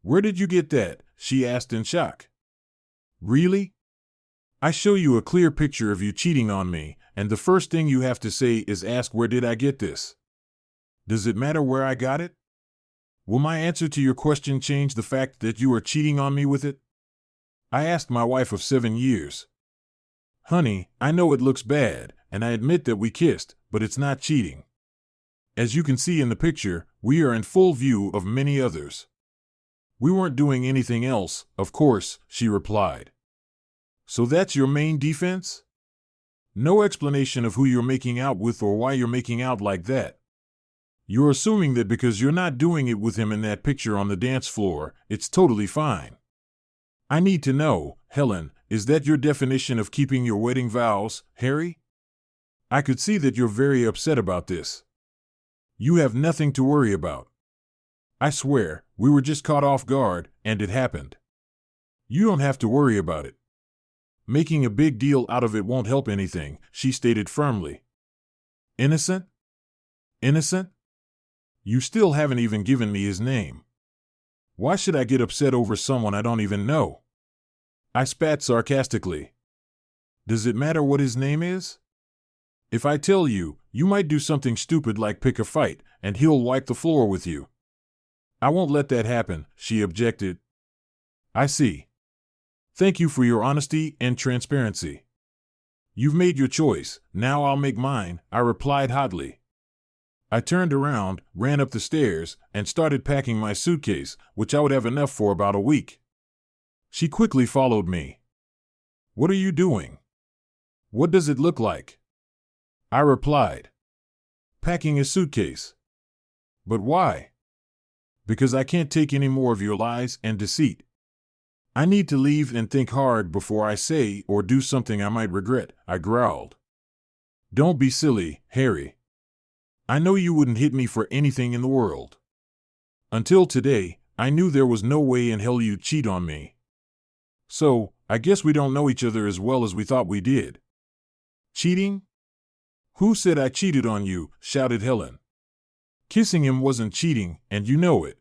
Where did you get that? She asked in shock. Really? I show you a clear picture of you cheating on me, and the first thing you have to say is ask where did I get this? Does it matter where I got it? Will my answer to your question change the fact that you are cheating on me with it? I asked my wife of 7 years. Honey, I know it looks bad, and I admit that we kissed, but it's not cheating. As you can see in the picture, we are in full view of many others. We weren't doing anything else, of course, she replied. So that's your main defense? No explanation of who you're making out with or why you're making out like that. You're assuming that because you're not doing it with him in that picture on the dance floor, it's totally fine. I need to know, Helen, is that your definition of keeping your wedding vows, Harry? I could see that you're very upset about this. You have nothing to worry about. I swear, we were just caught off guard, and it happened. You don't have to worry about it. Making a big deal out of it won't help anything, she stated firmly. Innocent? Innocent? You still haven't even given me his name. Why should I get upset over someone I don't even know? I spat sarcastically. Does it matter what his name is? If I tell you, you might do something stupid like pick a fight, and he'll wipe the floor with you. I won't let that happen, she objected. I see. Thank you for your honesty and transparency. You've made your choice, now I'll make mine, I replied hotly. I turned around, ran up the stairs, and started packing my suitcase, which I would have enough for about a week. She quickly followed me. What are you doing? What does it look like? I replied. Packing a suitcase. But why? Because I can't take any more of your lies and deceit. I need to leave and think hard before I say or do something I might regret, I growled. Don't be silly, Harry. I know you wouldn't hit me for anything in the world. Until today, I knew there was no way in hell you'd cheat on me. So, I guess we don't know each other as well as we thought we did. Cheating? Who said I cheated on you? Shouted Helen. Kissing him wasn't cheating, and you know it.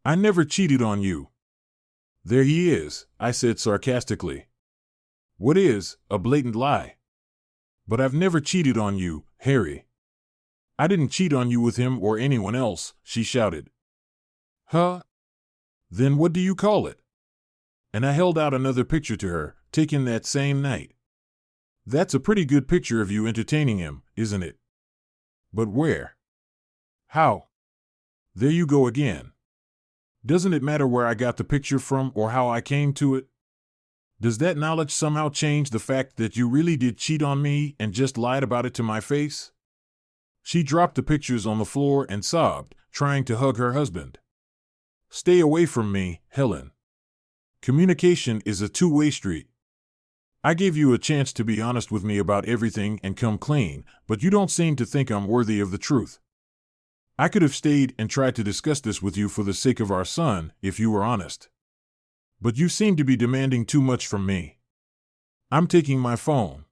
I never cheated on you. There he is, I said sarcastically. What is, a blatant lie? But I've never cheated on you, Harry. I didn't cheat on you with him or anyone else, she shouted. Huh? Then what do you call it? And I held out another picture to her, taken that same night. That's a pretty good picture of you entertaining him, isn't it? But where? How? There you go again. Doesn't it matter where I got the picture from or how I came to it? Does that knowledge somehow change the fact that you really did cheat on me and just lied about it to my face? She dropped the pictures on the floor and sobbed, trying to hug her husband. Stay away from me, Helen. Communication is a two-way street. I gave you a chance to be honest with me about everything and come clean, but you don't seem to think I'm worthy of the truth. I could have stayed and tried to discuss this with you for the sake of our son, if you were honest. But you seem to be demanding too much from me. I'm taking my phone.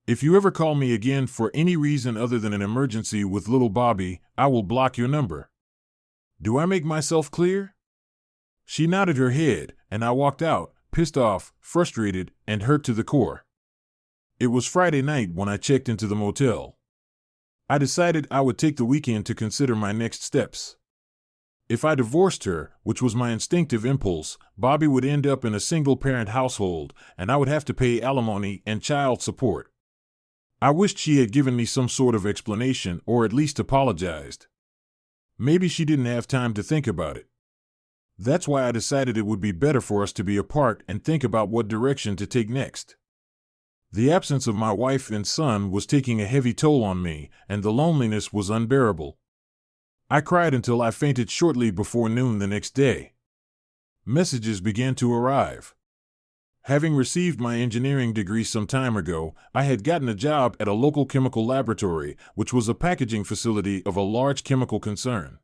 If you ever call me again for any reason other than an emergency with little Bobby, I will block your number. Do I make myself clear? She nodded her head, and I walked out, pissed off, frustrated, and hurt to the core. It was Friday night when I checked into the motel. I decided I would take the weekend to consider my next steps. If I divorced her, which was my instinctive impulse, Bobby would end up in a single-parent household, and I would have to pay alimony and child support. I wished she had given me some sort of explanation or at least apologized. Maybe she didn't have time to think about it. That's why I decided it would be better for us to be apart and think about what direction to take next. The absence of my wife and son was taking a heavy toll on me, and the loneliness was unbearable. I cried until I fainted shortly before noon the next day. Messages began to arrive. Having received my engineering degree some time ago, I had gotten a job at a local chemical laboratory, which was a packaging facility of a large chemical concern.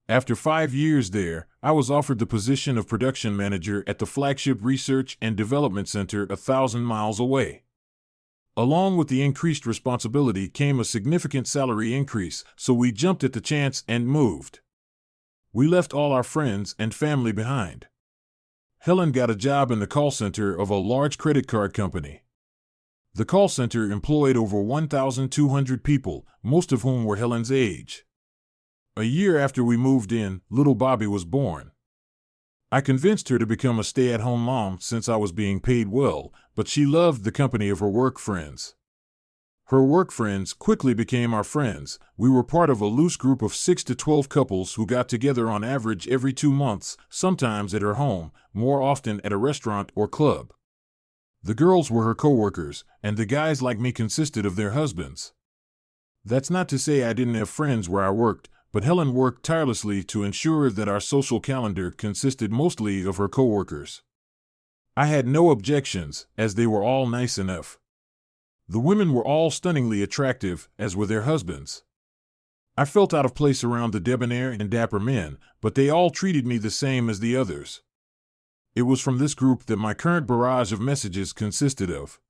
After 5 years there, I was offered the position of production manager at the flagship research and development center 1,000 miles away. Along with the increased responsibility came a significant salary increase, so we jumped at the chance and moved. We left all our friends and family behind. Helen got a job in the call center of a large credit card company. The call center employed over 1,200 people, most of whom were Helen's age. A year after we moved in, little Bobby was born. I convinced her to become a stay-at-home mom since I was being paid well, but she loved the company of her work friends. Her work friends quickly became our friends. We were part of a loose group of 6 to 12 couples who got together on average every 2 months, sometimes at her home, more often at a restaurant or club. The girls were her coworkers, and the guys like me consisted of their husbands. That's not to say I didn't have friends where I worked, but Helen worked tirelessly to ensure that our social calendar consisted mostly of her coworkers. I had no objections, as they were all nice enough. The women were all stunningly attractive, as were their husbands. I felt out of place around the debonair and dapper men, but they all treated me the same as the others. It was from this group that my current barrage of messages consisted of.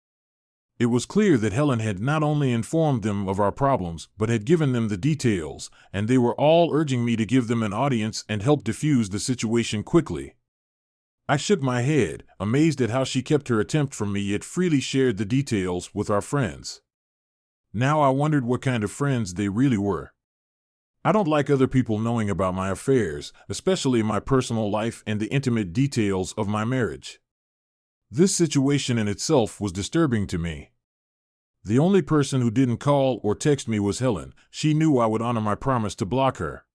It was clear that Helen had not only informed them of our problems, but had given them the details, and they were all urging me to give them an audience and help diffuse the situation quickly. I shook my head, amazed at how she kept her attempt from me yet freely shared the details with our friends. Now I wondered what kind of friends they really were. I don't like other people knowing about my affairs, especially my personal life and the intimate details of my marriage. This situation in itself was disturbing to me. The only person who didn't call or text me was Helen. She knew I would honor my promise to block her.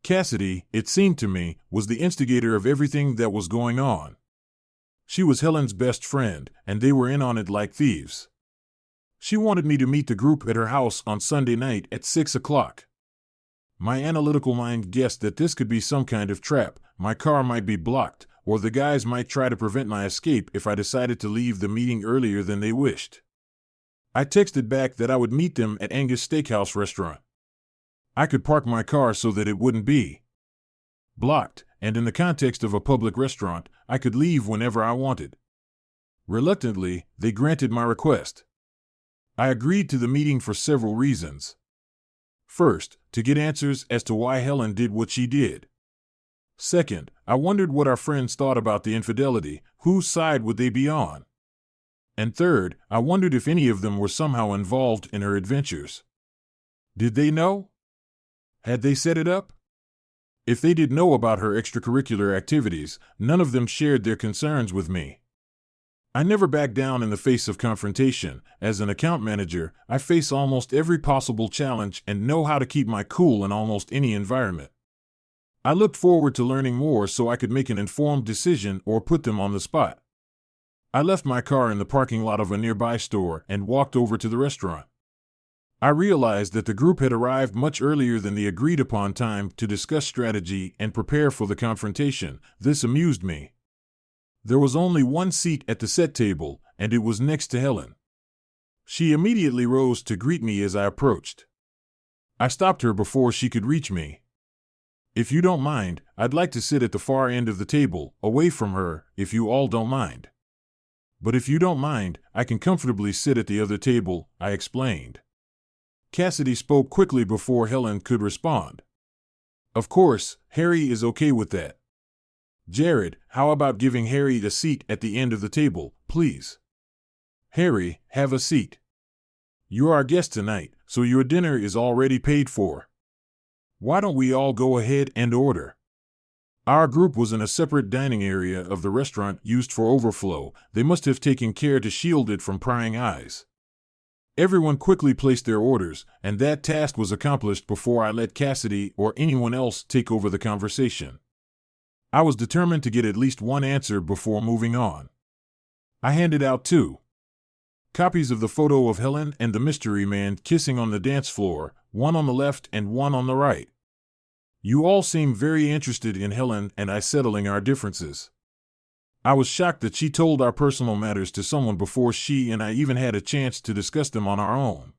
Cassidy, it seemed to me, was the instigator of everything that was going on. She was Helen's best friend, and they were in on it like thieves. She wanted me to meet the group at her house on Sunday night at 6 o'clock. My analytical mind guessed that this could be some kind of trap. My car might be blocked, or the guys might try to prevent my escape if I decided to leave the meeting earlier than they wished. I texted back that I would meet them at Angus Steakhouse restaurant. I could park my car so that it wouldn't be blocked, and in the context of a public restaurant, I could leave whenever I wanted. Reluctantly, they granted my request. I agreed to the meeting for several reasons. First, to get answers as to why Helen did what she did. Second, I wondered what our friends thought about the infidelity. Whose side would they be on? And third, I wondered if any of them were somehow involved in her adventures. Did they know? Had they set it up? If they did know about her extracurricular activities, none of them shared their concerns with me. I never back down in the face of confrontation. As an account manager, I face almost every possible challenge and know how to keep my cool in almost any environment. I looked forward to learning more so I could make an informed decision or put them on the spot. I left my car in the parking lot of a nearby store and walked over to the restaurant. I realized that the group had arrived much earlier than the agreed-upon time to discuss strategy and prepare for the confrontation. This amused me. There was only one seat at the set table, and it was next to Helen. She immediately rose to greet me as I approached. I stopped her before she could reach me. If you don't mind, I'd like to sit at the far end of the table, away from her, if you all don't mind. But if you don't mind, I can comfortably sit at the other table, I explained. Cassidy spoke quickly before Helen could respond. Of course, Harry is okay with that. Jared, how about giving Harry a seat at the end of the table, please? Harry, have a seat. You're our guest tonight, so your dinner is already paid for. Why don't we all go ahead and order? Our group was in a separate dining area of the restaurant used for overflow. They must have taken care to shield it from prying eyes. Everyone quickly placed their orders, and that task was accomplished before I let Cassidy or anyone else take over the conversation. I was determined to get at least one answer before moving on. I handed out 2 copies of the photo of Helen and the mystery man kissing on the dance floor, one on the left and one on the right. You all seem very interested in Helen and I settling our differences. I was shocked that she told our personal matters to someone before she and I even had a chance to discuss them on our own.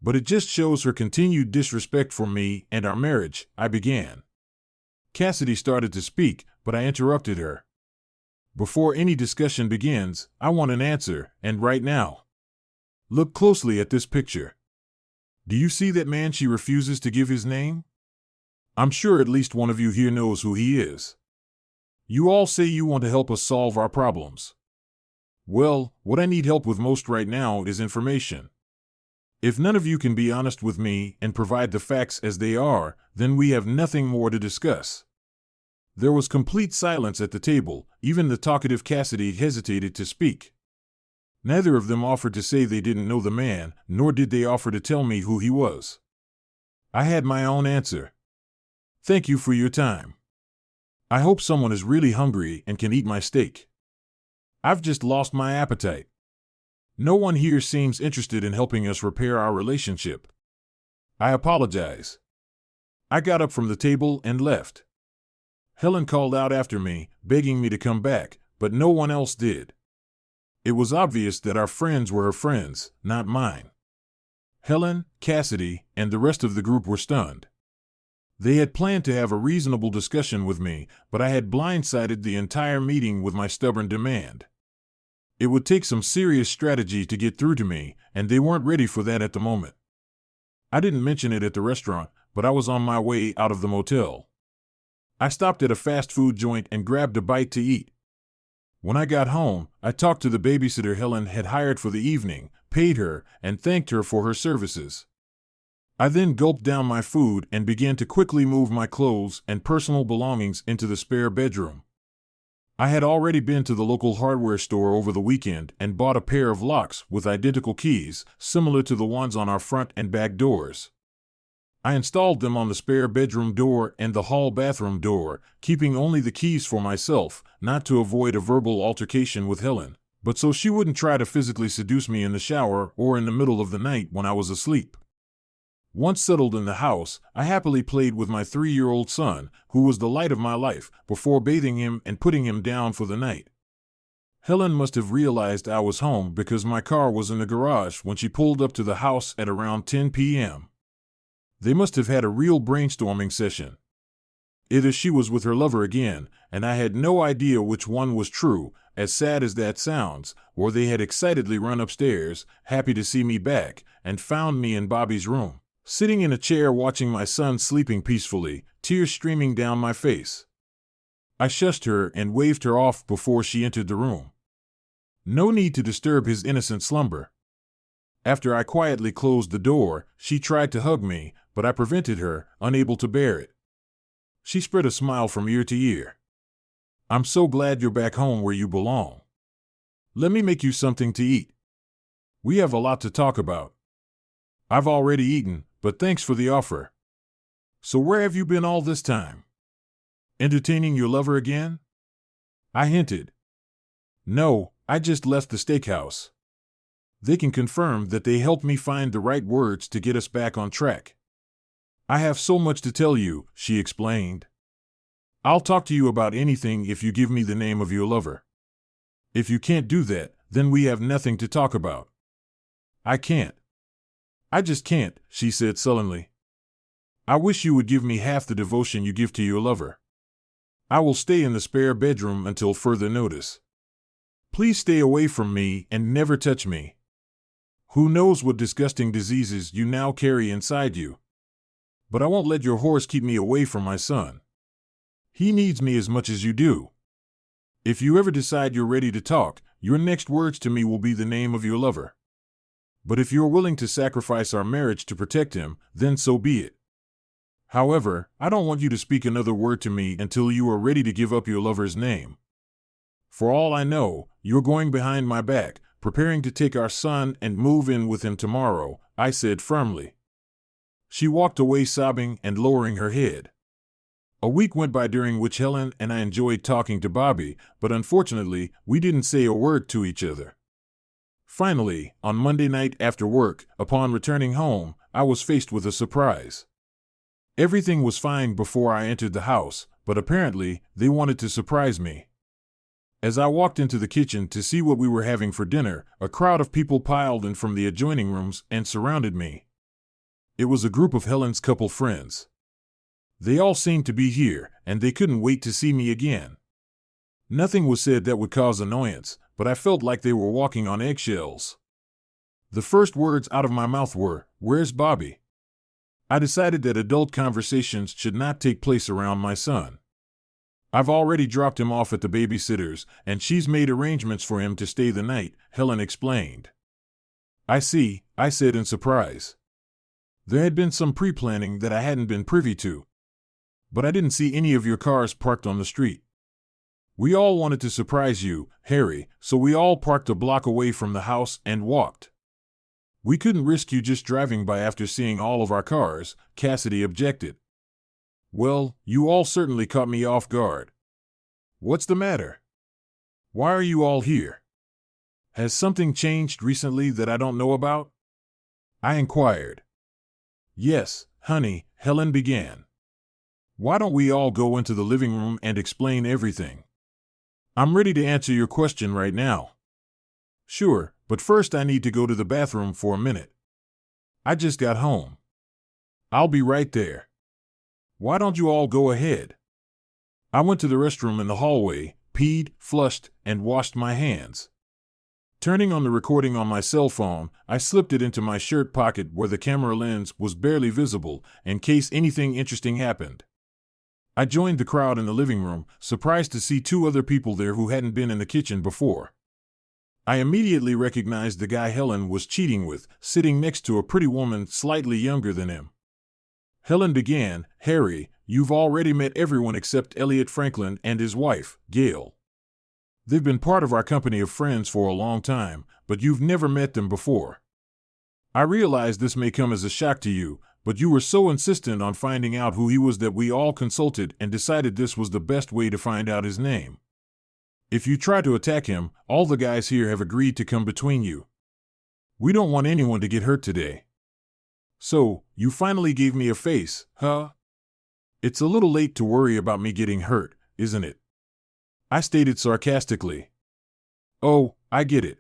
But it just shows her continued disrespect for me and our marriage, I began. Cassidy started to speak, but I interrupted her. Before any discussion begins, I want an answer, and right now. Look closely at this picture. Do you see that man she refuses to give his name? I'm sure at least one of you here knows who he is. You all say you want to help us solve our problems. Well, what I need help with most right now is information. If none of you can be honest with me and provide the facts as they are, then we have nothing more to discuss. There was complete silence at the table. Even the talkative Cassidy hesitated to speak. Neither of them offered to say they didn't know the man, nor did they offer to tell me who he was. I had my own answer. Thank you for your time. I hope someone is really hungry and can eat my steak. I've just lost my appetite. No one here seems interested in helping us repair our relationship. I apologize. I got up from the table and left. Helen called out after me, begging me to come back, but no one else did. It was obvious that our friends were her friends, not mine. Helen, Cassidy, and the rest of the group were stunned. They had planned to have a reasonable discussion with me, but I had blindsided the entire meeting with my stubborn demand. It would take some serious strategy to get through to me, and they weren't ready for that at the moment. I didn't mention it at the restaurant, but I was on my way out of the motel. I stopped at a fast food joint and grabbed a bite to eat. When I got home, I talked to the babysitter Helen had hired for the evening, paid her, and thanked her for her services. I then gulped down my food and began to quickly move my clothes and personal belongings into the spare bedroom. I had already been to the local hardware store over the weekend and bought a pair of locks with identical keys, similar to the ones on our front and back doors. I installed them on the spare bedroom door and the hall bathroom door, keeping only the keys for myself, not to avoid a verbal altercation with Helen, but so she wouldn't try to physically seduce me in the shower or in the middle of the night when I was asleep. Once settled in the house, I happily played with my 3-year-old son, who was the light of my life, before bathing him and putting him down for the night. Helen must have realized I was home because my car was in the garage when she pulled up to the house at around 10 p.m. They must have had a real brainstorming session. Either she was with her lover again, and I had no idea which one was true, as sad as that sounds, or they had excitedly run upstairs, happy to see me back, and found me in Bobby's room, sitting in a chair watching my son sleeping peacefully, tears streaming down my face. I shushed her and waved her off before she entered the room. No need to disturb his innocent slumber. After I quietly closed the door, she tried to hug me, but I prevented her, unable to bear it. She spread a smile from ear to ear. I'm so glad you're back home where you belong. Let me make you something to eat. We have a lot to talk about. I've already eaten, but thanks for the offer. So where have you been all this time? Entertaining your lover again? I hinted. No, I just left the steakhouse. They can confirm that they helped me find the right words to get us back on track. I have so much to tell you, she explained. I'll talk to you about anything if you give me the name of your lover. If you can't do that, then we have nothing to talk about. I can't. I just can't, she said sullenly. I wish you would give me half the devotion you give to your lover. I will stay in the spare bedroom until further notice. Please stay away from me and never touch me. Who knows what disgusting diseases you now carry inside you? But I won't let your horse keep me away from my son. He needs me as much as you do. If you ever decide you're ready to talk, your next words to me will be the name of your lover. But if you're willing to sacrifice our marriage to protect him, then so be it. However, I don't want you to speak another word to me until you are ready to give up your lover's name. For all I know, you're going behind my back, preparing to take our son and move in with him tomorrow, I said firmly. She walked away sobbing and lowering her head. A week went by during which Helen and I enjoyed talking to Bobby, but unfortunately, we didn't say a word to each other. Finally, on Monday night after work, upon returning home, I was faced with a surprise. Everything was fine before I entered the house, but apparently, they wanted to surprise me. As I walked into the kitchen to see what we were having for dinner, a crowd of people piled in from the adjoining rooms and surrounded me. It was a group of Helen's couple friends. They all seemed to be here, and they couldn't wait to see me again. Nothing was said that would cause annoyance, but I felt like they were walking on eggshells. The first words out of my mouth were, "Where's Bobby?" I decided that adult conversations should not take place around my son. I've already dropped him off at the babysitter's, and she's made arrangements for him to stay the night, Helen explained. I see, I said in surprise. There had been some pre-planning that I hadn't been privy to. But I didn't see any of your cars parked on the street. We all wanted to surprise you, Harry, so we all parked a block away from the house and walked. We couldn't risk you just driving by after seeing all of our cars, Cassidy objected. Well, you all certainly caught me off guard. What's the matter? Why are you all here? Has something changed recently that I don't know about? I inquired. Yes, honey, Helen began. Why don't we all go into the living room and explain everything? I'm ready to answer your question right now. Sure, but first I need to go to the bathroom for a minute. I just got home. I'll be right there. Why don't you all go ahead? I went to the restroom in the hallway, peed, flushed, and washed my hands. Turning on the recording on my cell phone, I slipped it into my shirt pocket where the camera lens was barely visible in case anything interesting happened. I joined the crowd in the living room, surprised to see 2 other people there who hadn't been in the kitchen before. I immediately recognized the guy Helen was cheating with, sitting next to a pretty woman slightly younger than him. Helen began, Harry, you've already met everyone except Elliot Franklin and his wife, Gail. They've been part of our company of friends for a long time, but you've never met them before. I realize this may come as a shock to you, but you were so insistent on finding out who he was that we all consulted and decided this was the best way to find out his name. If you try to attack him, all the guys here have agreed to come between you. We don't want anyone to get hurt today. So, you finally gave me a face, huh? It's a little late to worry about me getting hurt, isn't it? I stated sarcastically. Oh, I get it.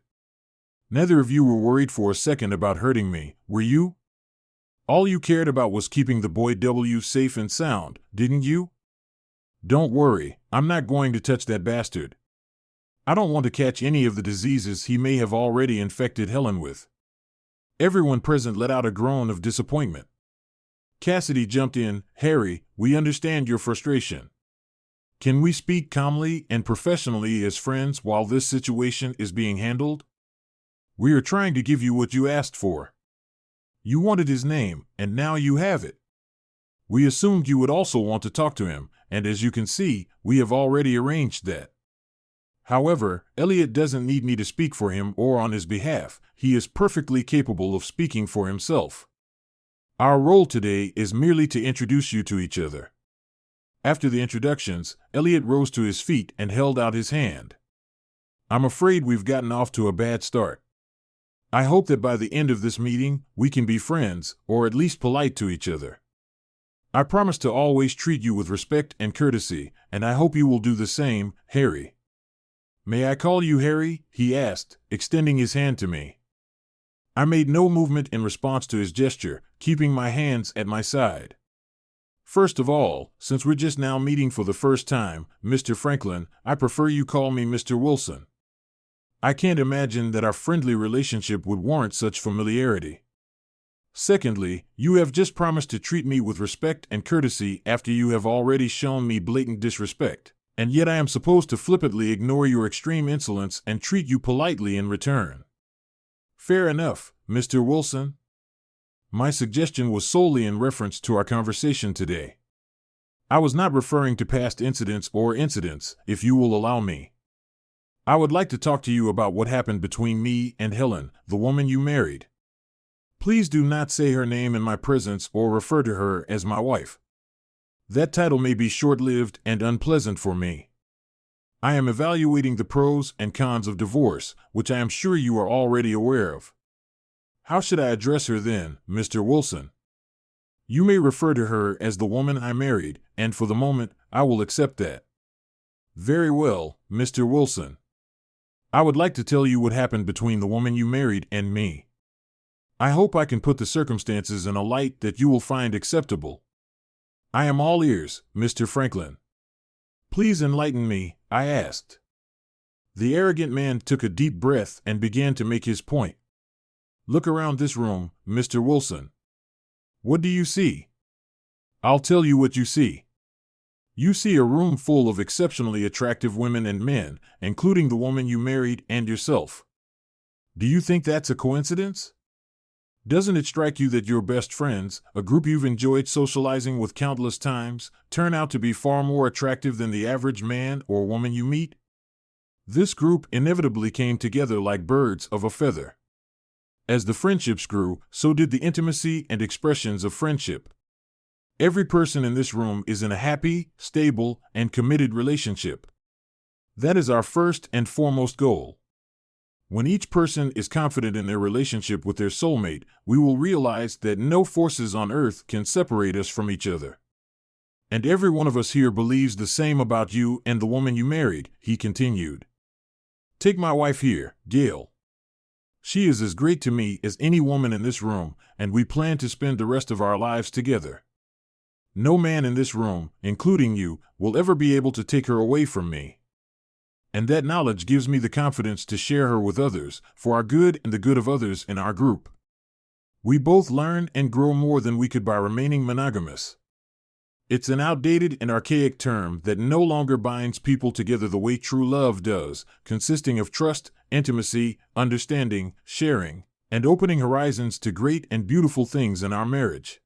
Neither of you were worried for a second about hurting me, were you? All you cared about was keeping the boy W safe and sound, didn't you? Don't worry, I'm not going to touch that bastard. I don't want to catch any of the diseases he may have already infected Helen with. Everyone present let out a groan of disappointment. Cassidy jumped in, Harry, we understand your frustration. Can we speak calmly and professionally as friends while this situation is being handled? We are trying to give you what you asked for. You wanted his name, and now you have it. We assumed you would also want to talk to him, and as you can see, we have already arranged that. However, Elliot doesn't need me to speak for him or on his behalf. He is perfectly capable of speaking for himself. Our role today is merely to introduce you to each other. After the introductions, Elliot rose to his feet and held out his hand. I'm afraid we've gotten off to a bad start. I hope that by the end of this meeting, we can be friends, or at least polite to each other. I promise to always treat you with respect and courtesy, and I hope you will do the same, Harry. May I call you Harry? He asked, extending his hand to me. I made no movement in response to his gesture, keeping my hands at my side. First of all, since we're just now meeting for the first time, Mr. Franklin, I prefer you call me Mr. Wilson. I can't imagine that our friendly relationship would warrant such familiarity. Secondly, you have just promised to treat me with respect and courtesy after you have already shown me blatant disrespect, and yet I am supposed to flippantly ignore your extreme insolence and treat you politely in return. Fair enough, Mr. Wilson. My suggestion was solely in reference to our conversation today. I was not referring to past incidents, if you will allow me. I would like to talk to you about what happened between me and Helen, the woman you married. Please do not say her name in my presence or refer to her as my wife. That title may be short-lived and unpleasant for me. I am evaluating the pros and cons of divorce, which I am sure you are already aware of. How should I address her then, Mr. Wilson? You may refer to her as the woman I married, and for the moment, I will accept that. Very well, Mr. Wilson. I would like to tell you what happened between the woman you married and me. I hope I can put the circumstances in a light that you will find acceptable. I am all ears, Mr. Franklin. Please enlighten me, I asked. The arrogant man took a deep breath and began to make his point. Look around this room, Mr. Wilson. What do you see? I'll tell you what you see. You see a room full of exceptionally attractive women and men, including the woman you married and yourself. Do you think that's a coincidence? Doesn't it strike you that your best friends, a group you've enjoyed socializing with countless times, turn out to be far more attractive than the average man or woman you meet? This group inevitably came together like birds of a feather. As the friendships grew, so did the intimacy and expressions of friendship. Every person in this room is in a happy, stable, and committed relationship. That is our first and foremost goal. When each person is confident in their relationship with their soulmate, we will realize that no forces on earth can separate us from each other. And every one of us here believes the same about you and the woman you married, he continued. Take my wife here, Gail. She is as great to me as any woman in this room, and we plan to spend the rest of our lives together. No man in this room, including you, will ever be able to take her away from me. And that knowledge gives me the confidence to share her with others, for our good and the good of others in our group. We both learn and grow more than we could by remaining monogamous. It's an outdated and archaic term that no longer binds people together the way true love does, consisting of trust, intimacy, understanding, sharing, and opening horizons to great and beautiful things in our marriage.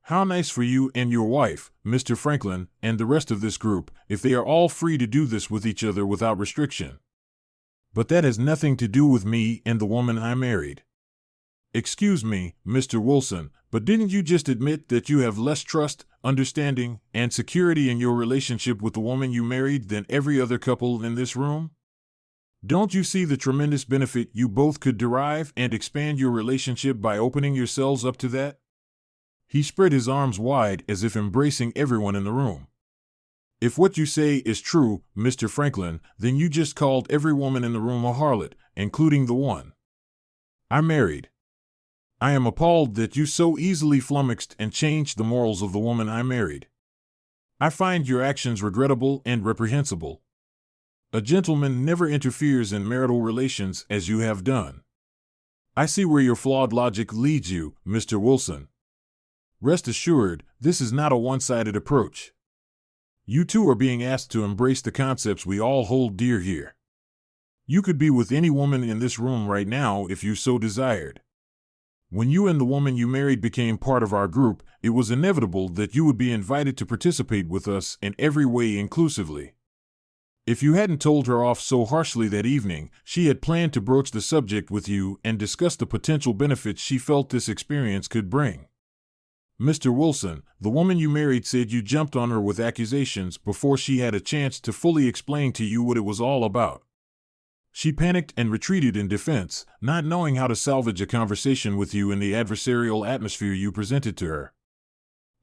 How nice for you and your wife, Mr. Franklin, and the rest of this group, if they are all free to do this with each other without restriction. But that has nothing to do with me and the woman I married. Excuse me, Mr. Wilson, but didn't you just admit that you have less trust, understanding, and security in your relationship with the woman you married than every other couple in this room? Don't you see the tremendous benefit you both could derive and expand your relationship by opening yourselves up to that? He spread his arms wide as if embracing everyone in the room. If what you say is true, Mr. Franklin, then you just called every woman in the room a harlot, including the one I married. I am appalled that you so easily flummoxed and changed the morals of the woman I married. I find your actions regrettable and reprehensible. A gentleman never interferes in marital relations as you have done. I see where your flawed logic leads you, Mr. Wilson. Rest assured, this is not a one-sided approach. You too are being asked to embrace the concepts we all hold dear here. You could be with any woman in this room right now if you so desired. When you and the woman you married became part of our group, it was inevitable that you would be invited to participate with us in every way inclusively. If you hadn't told her off so harshly that evening, she had planned to broach the subject with you and discuss the potential benefits she felt this experience could bring. Mr. Wilson, the woman you married said you jumped on her with accusations before she had a chance to fully explain to you what it was all about. She panicked and retreated in defense, not knowing how to salvage a conversation with you in the adversarial atmosphere you presented to her.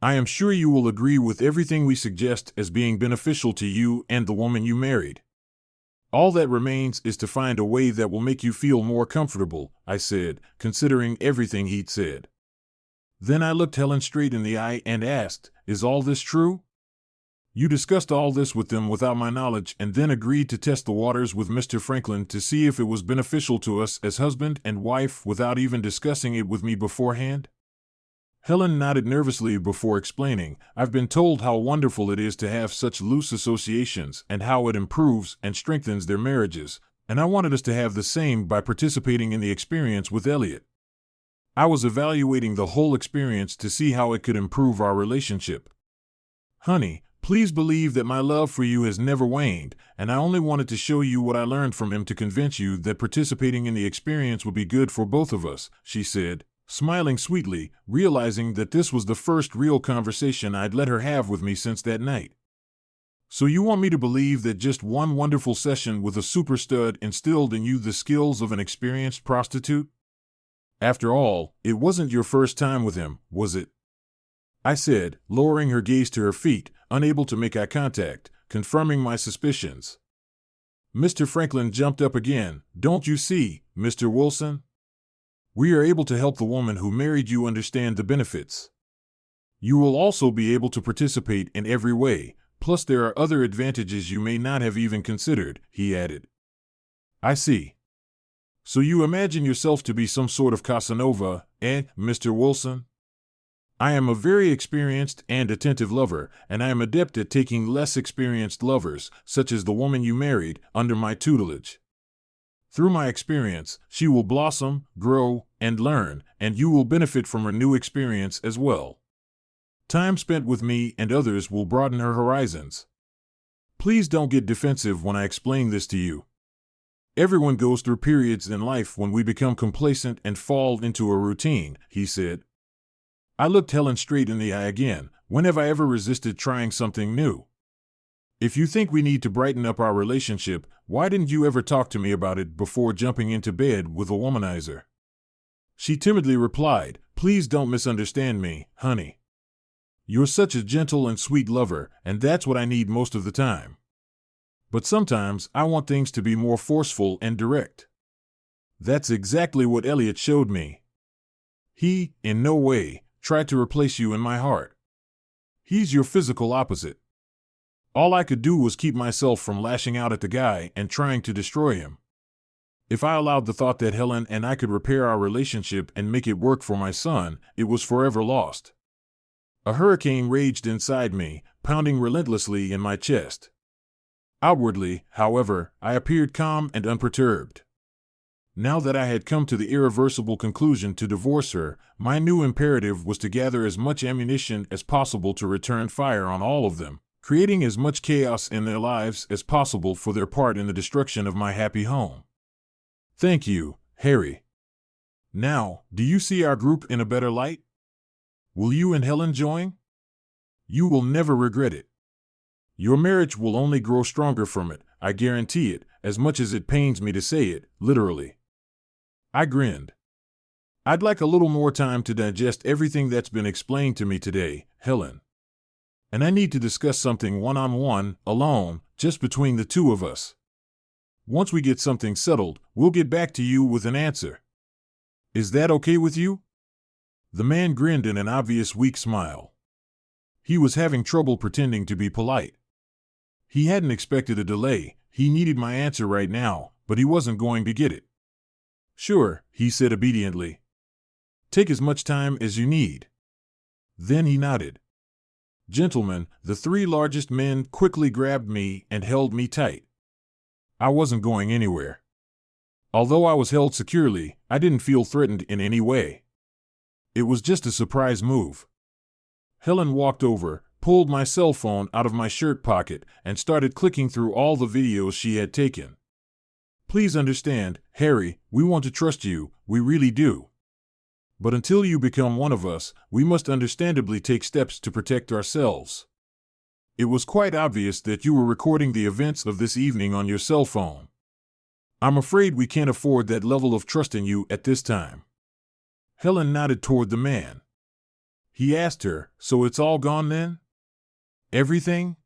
I am sure you will agree with everything we suggest as being beneficial to you and the woman you married. All that remains is to find a way that will make you feel more comfortable, I said, considering everything he'd said. Then I looked Helen straight in the eye and asked, "Is all this true? You discussed all this with them without my knowledge and then agreed to test the waters with Mr. Franklin to see if it was beneficial to us as husband and wife without even discussing it with me beforehand?" Helen nodded nervously before explaining, "I've been told how wonderful it is to have such loose associations and how it improves and strengthens their marriages, and I wanted us to have the same by participating in the experience with Elliot. I was evaluating the whole experience to see how it could improve our relationship. Honey, please believe that my love for you has never waned, and I only wanted to show you what I learned from him to convince you that participating in the experience would be good for both of us," she said, smiling sweetly, realizing that this was the first real conversation I'd let her have with me since that night. "So you want me to believe that just one wonderful session with a super stud instilled in you the skills of an experienced prostitute? After all, it wasn't your first time with him, was it?" I said, lowering her gaze to her feet, unable to make eye contact, confirming my suspicions. Mr. Franklin jumped up again. "Don't you see, Mr. Wilson? We are able to help the woman who married you understand the benefits. You will also be able to participate in every way, plus there are other advantages you may not have even considered," he added. "I see. So you imagine yourself to be some sort of Casanova, Mr. Wilson?" I am a very experienced and attentive lover, and I am adept at taking less experienced lovers, such as the woman you married, under my tutelage. Through my experience, she will blossom, grow, and learn, and you will benefit from her new experience as well. Time spent with me and others will broaden her horizons. Please don't get defensive when I explain this to you. Everyone goes through periods in life when we become complacent and fall into a routine, he said. I looked Helen straight in the eye again. When have I ever resisted trying something new? If you think we need to brighten up our relationship, why didn't you ever talk to me about it before jumping into bed with a womanizer? She timidly replied, Please don't misunderstand me, honey. You're such a gentle and sweet lover, and that's what I need most of the time. But sometimes I want things to be more forceful and direct. That's exactly what Elliot showed me. He, in no way, tried to replace you in my heart. He's your physical opposite. All I could do was keep myself from lashing out at the guy and trying to destroy him. If I allowed the thought that Helen and I could repair our relationship and make it work for my son, it was forever lost. A hurricane raged inside me, pounding relentlessly in my chest. Outwardly, however, I appeared calm and unperturbed. Now that I had come to the irreversible conclusion to divorce her, my new imperative was to gather as much ammunition as possible to return fire on all of them, creating as much chaos in their lives as possible for their part in the destruction of my happy home. Thank you, Harry. Now, do you see our group in a better light? Will you and Helen join? You will never regret it. Your marriage will only grow stronger from it, I guarantee it, as much as it pains me to say it, literally. I grinned. I'd like a little more time to digest everything that's been explained to me today, Helen. And I need to discuss something one-on-one, alone, just between the two of us. Once we get something settled, we'll get back to you with an answer. Is that okay with you? The man grinned in an obvious weak smile. He was having trouble pretending to be polite. He hadn't expected a delay. He needed my answer right now, but he wasn't going to get it. Sure, he said obediently. Take as much time as you need. Then he nodded. Gentlemen, the three largest men quickly grabbed me and held me tight. I wasn't going anywhere. Although I was held securely, I didn't feel threatened in any way. It was just a surprise move. Helen walked over, pulled my cell phone out of my shirt pocket, and started clicking through all the videos she had taken. Please understand, Harry, we want to trust you, we really do. But until you become one of us, we must understandably take steps to protect ourselves. It was quite obvious that you were recording the events of this evening on your cell phone. I'm afraid we can't afford that level of trust in you at this time. Helen nodded toward the man. He asked her, So it's all gone then? Everything?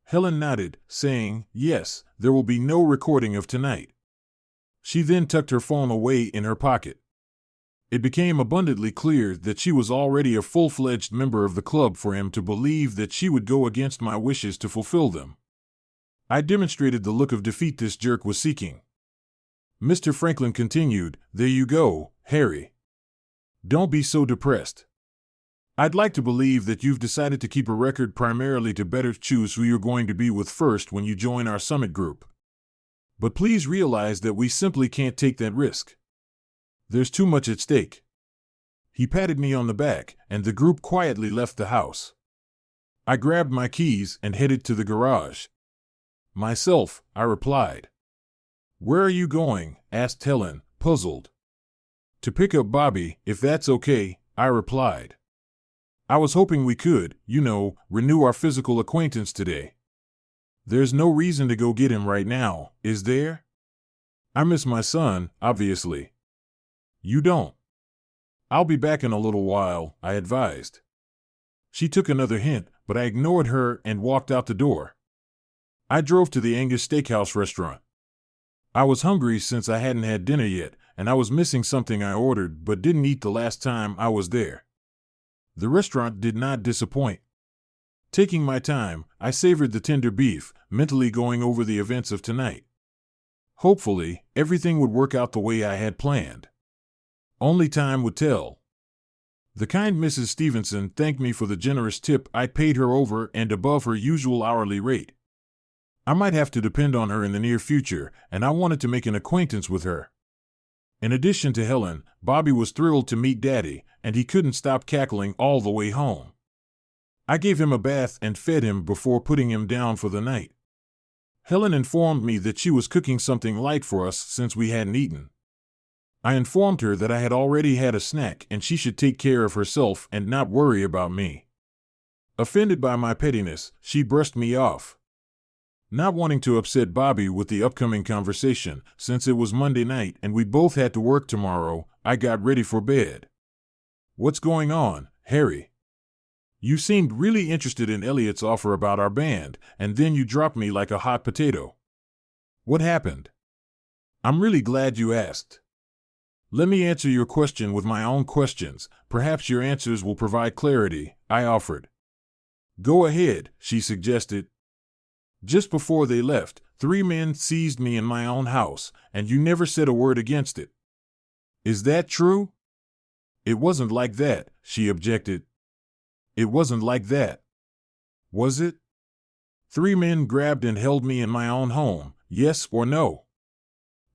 Helen nodded, saying, Yes, there will be no recording of tonight. She then tucked her phone away in her pocket. It became abundantly clear that she was already a full-fledged member of the club for him to believe that she would go against my wishes to fulfill them. I demonstrated the look of defeat this jerk was seeking. Mr. Franklin continued, There you go, Harry. Don't be so depressed. I'd like to believe that you've decided to keep a record primarily to better choose who you're going to be with first when you join our summit group. But please realize that we simply can't take that risk. There's too much at stake. He patted me on the back, and the group quietly left the house. I grabbed my keys and headed to the garage. Myself, I replied. Where are you going? Asked Helen, puzzled. To pick up Bobby, if that's okay, I replied. I was hoping we could, renew our physical acquaintance today. There's no reason to go get him right now, is there? I miss my son, obviously. You don't. I'll be back in a little while, I advised. She took another hint, but I ignored her and walked out the door. I drove to the Angus Steakhouse restaurant. I was hungry since I hadn't had dinner yet, and I was missing something I ordered but didn't eat the last time I was there. The restaurant did not disappoint. Taking my time, I savored the tender beef, mentally going over the events of tonight. Hopefully, everything would work out the way I had planned. Only time would tell. The kind Mrs. Stevenson thanked me for the generous tip I paid her over and above her usual hourly rate. I might have to depend on her in the near future, and I wanted to make an acquaintance with her. In addition to Helen, Bobby was thrilled to meet Daddy, and he couldn't stop cackling all the way home. I gave him a bath and fed him before putting him down for the night. Helen informed me that she was cooking something light for us since we hadn't eaten. I informed her that I had already had a snack and she should take care of herself and not worry about me. Offended by my pettiness, she brushed me off. Not wanting to upset Bobby with the upcoming conversation, since it was Monday night and we both had to work tomorrow, I got ready for bed. "What's going on, Harry? You seemed really interested in Elliot's offer about our band, and then you dropped me like a hot potato. What happened?" "I'm really glad you asked. Let me answer your question with my own questions. Perhaps your answers will provide clarity," I offered. "Go ahead," she suggested. "Just before they left, 3 men seized me in my own house, and you never said a word against it. Is that true?" "It wasn't like that," she objected. "It wasn't like that. Was it? 3 men grabbed and held me in my own home, yes or no?"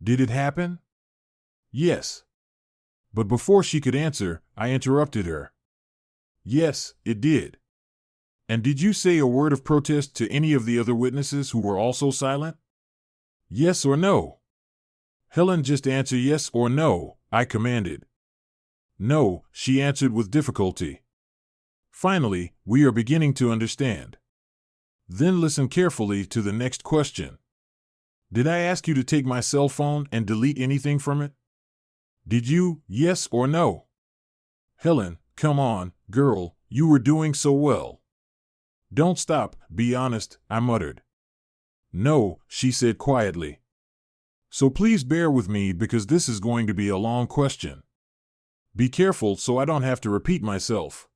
"Did it happen?" "Yes." But before she could answer, I interrupted her. "Yes, it did. And did you say a word of protest to any of the other witnesses who were also silent? Yes or no?" "Helen, just answer yes or no," I commanded. "No," she answered with difficulty. "Finally, we are beginning to understand. Then listen carefully to the next question. Did I ask you to take my cell phone and delete anything from it? Did you, yes or no?" "Helen, come on, girl, you were doing so well. Don't stop, be honest," I muttered. "No," she said quietly. "So please bear with me because this is going to be a long question. Be careful so I don't have to repeat myself.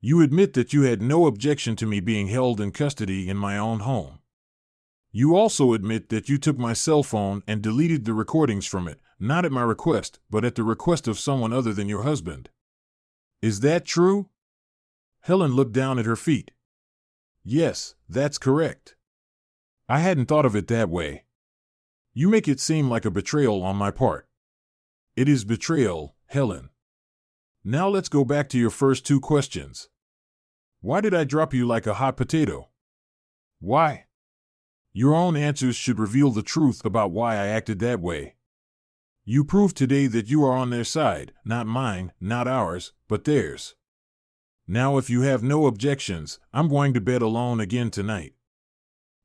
You admit that you had no objection to me being held in custody in my own home. You also admit that you took my cell phone and deleted the recordings from it, not at my request, but at the request of someone other than your husband. Is that true?" Helen looked down at her feet. "Yes, that's correct. I hadn't thought of it that way. You make it seem like a betrayal on my part. It is betrayal, Helen. Now let's go back to your first 2 questions. Why did I drop you like a hot potato? Why? Your own answers should reveal the truth about why I acted that way. You proved today that you are on their side, not mine, not ours, but theirs. Now if you have no objections, I'm going to bed alone again tonight.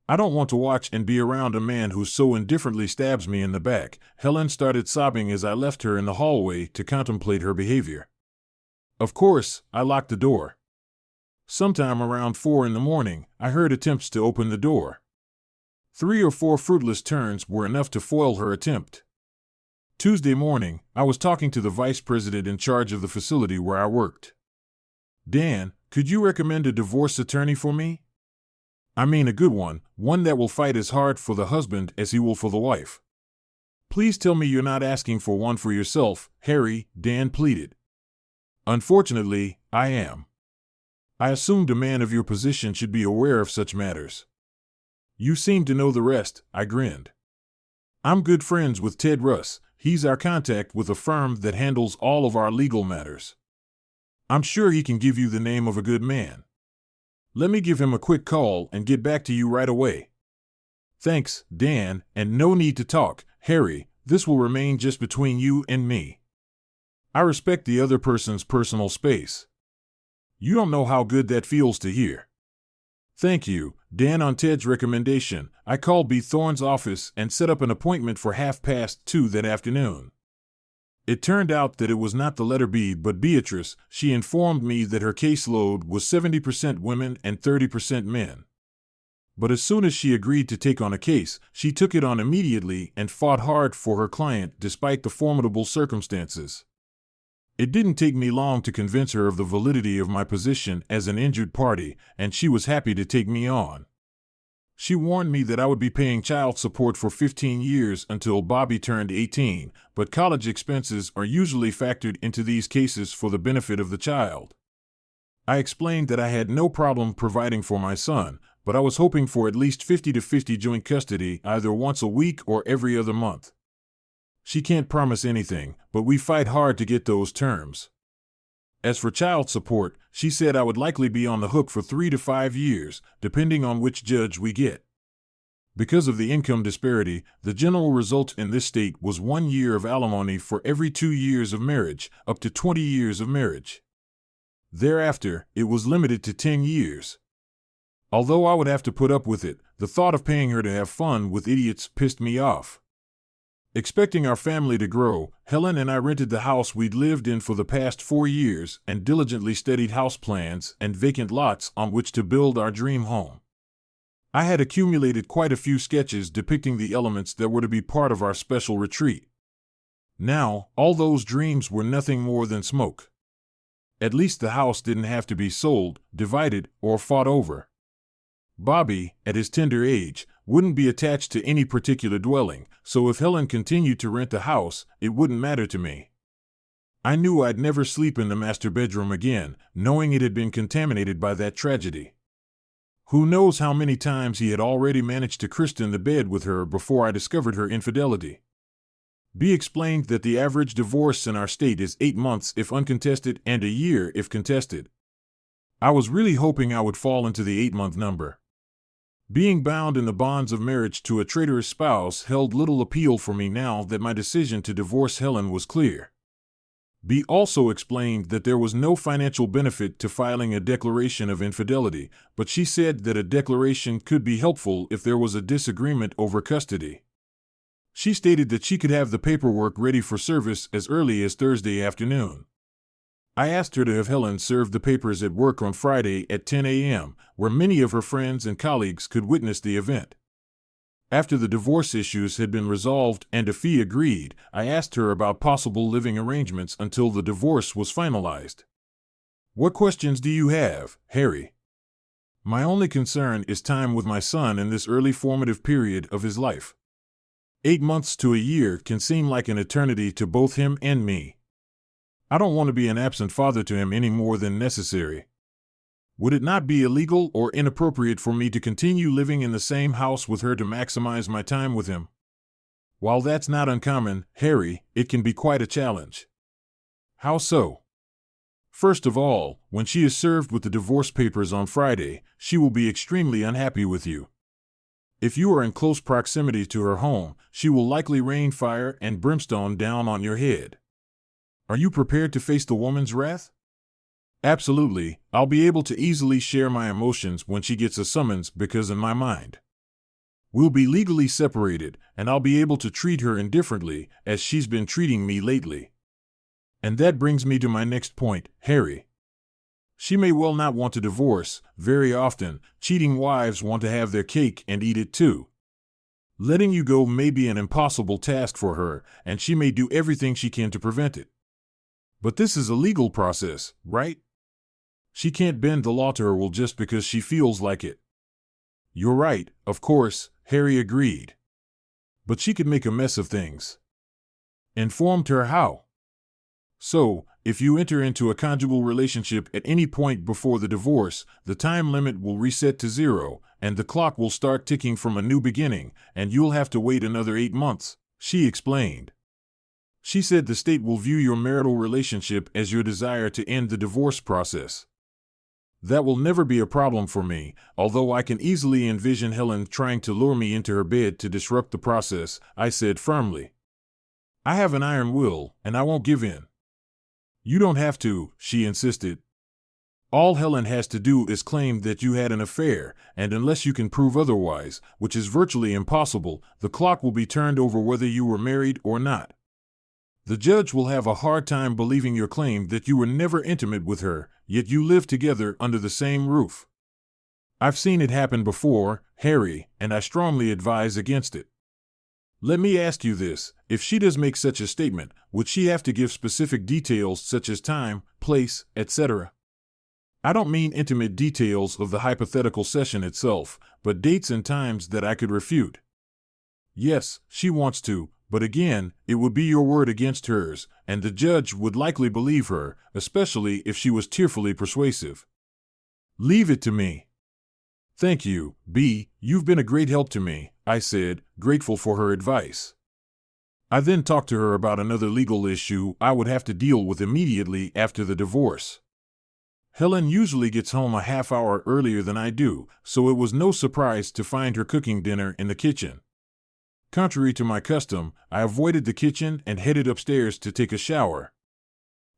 I don't want to watch and be around a man who so indifferently stabs me in the back." Helen started sobbing as I left her in the hallway to contemplate her behavior. Of course, I locked the door. Sometime around 4 in the morning, I heard attempts to open the door. 3 or 4 fruitless turns were enough to foil her attempt. Tuesday morning, I was talking to the vice president in charge of the facility where I worked. "Dan, could you recommend a divorce attorney for me? I mean a good one that will fight as hard for the husband as he will for the wife. Please tell me you're not asking for one for yourself, Harry," Dan pleaded. "Unfortunately, I am. I assumed a man of your position should be aware of such matters." "You seem to know the rest," I grinned. "I'm good friends with Ted Russ. He's our contact with a firm that handles all of our legal matters. I'm sure he can give you the name of a good man. Let me give him a quick call and get back to you right away." "Thanks, Dan, and no need to talk, Harry. This will remain just between you and me. I respect the other person's personal space. You don't know how good that feels to hear." "Thank you, Dan." On Ted's recommendation, I called B. Thorne's office and set up an appointment for 2:30 that afternoon. It turned out that it was not the letter B but Beatrice. She informed me that her caseload was 70% women and 30% men. But as soon as she agreed to take on a case, she took it on immediately and fought hard for her client despite the formidable circumstances. It didn't take me long to convince her of the validity of my position as an injured party, and she was happy to take me on. She warned me that I would be paying child support for 15 years until Bobby turned 18, but college expenses are usually factored into these cases for the benefit of the child. I explained that I had no problem providing for my son, but I was hoping for at least 50-50 joint custody either once a week or every other month. She can't promise anything, but we fight hard to get those terms. As for child support, she said I would likely be on the hook for 3 to 5 years, depending on which judge we get. Because of the income disparity, the general result in this state was 1 year of alimony for every 2 years of marriage, up to 20 years of marriage. Thereafter, it was limited to 10 years. Although I would have to put up with it, the thought of paying her to have fun with idiots pissed me off. Expecting our family to grow, Helen and I rented the house we'd lived in for the past 4 years and diligently studied house plans and vacant lots on which to build our dream home. I had accumulated quite a few sketches depicting the elements that were to be part of our special retreat. Now, all those dreams were nothing more than smoke. At least the house didn't have to be sold, divided, or fought over. Bobby, at his tender age, wouldn't be attached to any particular dwelling, so if Helen continued to rent the house, it wouldn't matter to me. I knew I'd never sleep in the master bedroom again, knowing it had been contaminated by that tragedy. Who knows how many times he had already managed to christen the bed with her before I discovered her infidelity. B explained that the average divorce in our state is 8 months if uncontested and a year if contested. I was really hoping I would fall into the 8-month number. Being bound in the bonds of marriage to a traitorous spouse held little appeal for me now that my decision to divorce Helen was clear. B also explained that there was no financial benefit to filing a declaration of infidelity, but she said that a declaration could be helpful if there was a disagreement over custody. She stated that she could have the paperwork ready for service as early as Thursday afternoon. I asked her to have Helen serve the papers at work on Friday at 10 a.m., where many of her friends and colleagues could witness the event. After the divorce issues had been resolved and a fee agreed, I asked her about possible living arrangements until the divorce was finalized. "What questions do you have, Harry?" "My only concern is time with my son in this early formative period of his life. 8 months to a year can seem like an eternity to both him and me. I don't want to be an absent father to him any more than necessary. Would it not be illegal or inappropriate for me to continue living in the same house with her to maximize my time with him? While that's not uncommon, Harry, it can be quite a challenge." "How so?" "First of all, when she is served with the divorce papers on Friday, she will be extremely unhappy with you. If you are in close proximity to her home, she will likely rain fire and brimstone down on your head. Are you prepared to face the woman's wrath?" "Absolutely. I'll be able to easily share my emotions when she gets a summons because in my mind, we'll be legally separated and I'll be able to treat her indifferently as she's been treating me lately. And that brings me to my next point, Harry. She may well not want to divorce. Very often, cheating wives want to have their cake and eat it too. Letting you go may be an impossible task for her, and she may do everything she can to prevent it. But this is a legal process, right? She can't bend the law to her will just because she feels like it." "You're right, of course," Harry agreed. "But she could make a mess of things." "Informed her how?" "So, if you enter into a conjugal relationship at any point before the divorce, the time limit will reset to 0, and the clock will start ticking from a new beginning, and you'll have to wait another 8 months, she explained. She said the state will view your marital relationship as your desire to end the divorce process. That will never be a problem for me, although I can easily envision Helen trying to lure me into her bed to disrupt the process, I said firmly. I have an iron will, and I won't give in. You don't have to, she insisted. All Helen has to do is claim that you had an affair, and unless you can prove otherwise, which is virtually impossible, the clock will be turned over whether you were married or not. The judge will have a hard time believing your claim that you were never intimate with her, yet you live together under the same roof. I've seen it happen before, Harry, and I strongly advise against it. Let me ask you this, if she does make such a statement, would she have to give specific details such as time, place, etc.? I don't mean intimate details of the hypothetical session itself, but dates and times that I could refute. Yes, she wants to, but again, it would be your word against hers, and the judge would likely believe her, especially if she was tearfully persuasive. Leave it to me. Thank you, B. You've been a great help to me, I said, grateful for her advice. I then talked to her about another legal issue I would have to deal with immediately after the divorce. Helen usually gets home a half hour earlier than I do, so it was no surprise to find her cooking dinner in the kitchen. Contrary to my custom, I avoided the kitchen and headed upstairs to take a shower.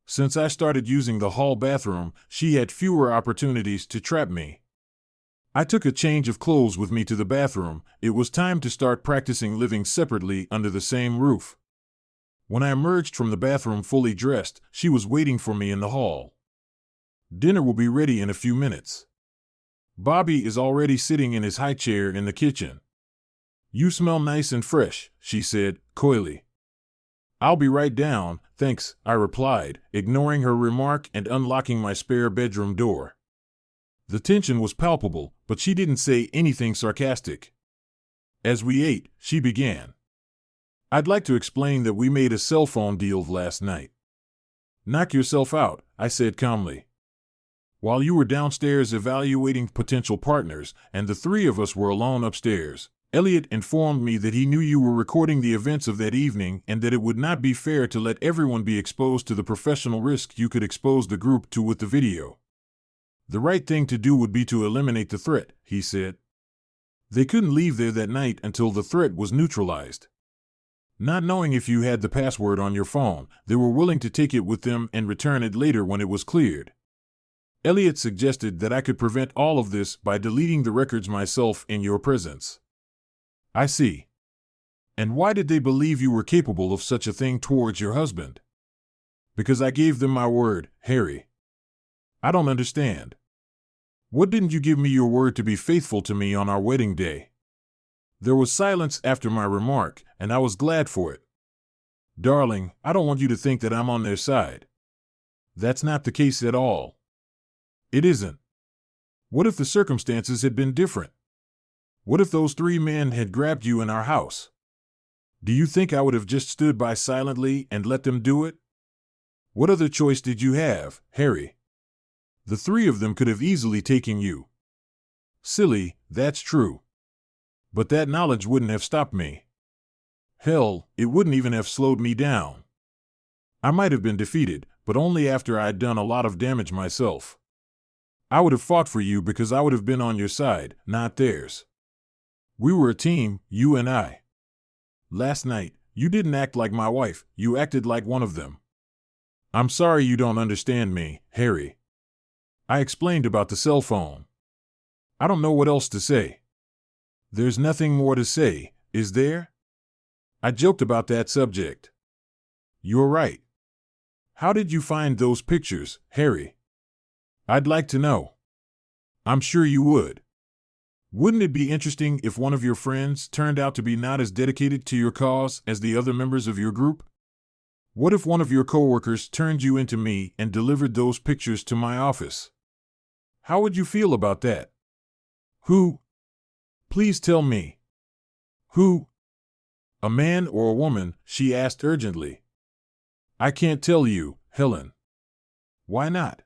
Since I started using the hall bathroom, she had fewer opportunities to trap me. I took a change of clothes with me to the bathroom. It was time to start practicing living separately under the same roof. When I emerged from the bathroom fully dressed, she was waiting for me in the hall. Dinner will be ready in a few minutes. Bobby is already sitting in his high chair in the kitchen. You smell nice and fresh, she said, coyly. I'll be right down, thanks, I replied, ignoring her remark and unlocking my spare bedroom door. The tension was palpable, but she didn't say anything sarcastic. As we ate, she began. I'd like to explain that we made a cell phone deal last night. Knock yourself out, I said calmly. While you were downstairs evaluating potential partners, and the three of us were alone upstairs, Elliot informed me that he knew you were recording the events of that evening and that it would not be fair to let everyone be exposed to the professional risk you could expose the group to with the video. The right thing to do would be to eliminate the threat, he said. They couldn't leave there that night until the threat was neutralized. Not knowing if you had the password on your phone, they were willing to take it with them and return it later when it was cleared. Elliot suggested that I could prevent all of this by deleting the records myself in your presence. I see. And why did they believe you were capable of such a thing towards your husband? Because I gave them my word, Harry. I don't understand. What didn't you give me your word to be faithful to me on our wedding day? There was silence after my remark, and I was glad for it. Darling, I don't want you to think that I'm on their side. That's not the case at all. It isn't. What if the circumstances had been different? What if those three men had grabbed you in our house? Do you think I would have just stood by silently and let them do it? What other choice did you have, Harry? The three of them could have easily taken you. Silly, that's true. But that knowledge wouldn't have stopped me. Hell, it wouldn't even have slowed me down. I might have been defeated, but only after I had done a lot of damage myself. I would have fought for you because I would have been on your side, not theirs. We were a team, you and I. Last night, you didn't act like my wife, you acted like one of them. I'm sorry you don't understand me, Harry. I explained about the cell phone. I don't know what else to say. There's nothing more to say, is there? I joked about that subject. You're right. How did you find those pictures, Harry? I'd like to know. I'm sure you would. Wouldn't it be interesting if one of your friends turned out to be not as dedicated to your cause as the other members of your group? What if one of your coworkers turned you into me and delivered those pictures to my office? How would you feel about that? Who? Please tell me. Who? A man or a woman? She asked urgently. I can't tell you, Helen. Why not?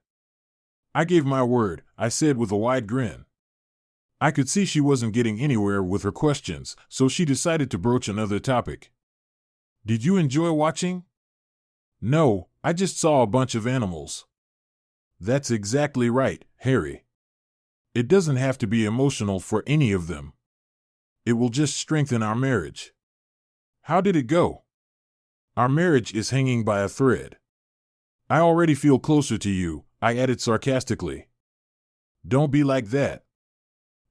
I gave my word, I said with a wide grin. I could see she wasn't getting anywhere with her questions, so she decided to broach another topic. Did you enjoy watching? No, I just saw a bunch of animals. That's exactly right, Harry. It doesn't have to be emotional for any of them. It will just strengthen our marriage. How did it go? Our marriage is hanging by a thread. I already feel closer to you, I added sarcastically. Don't be like that.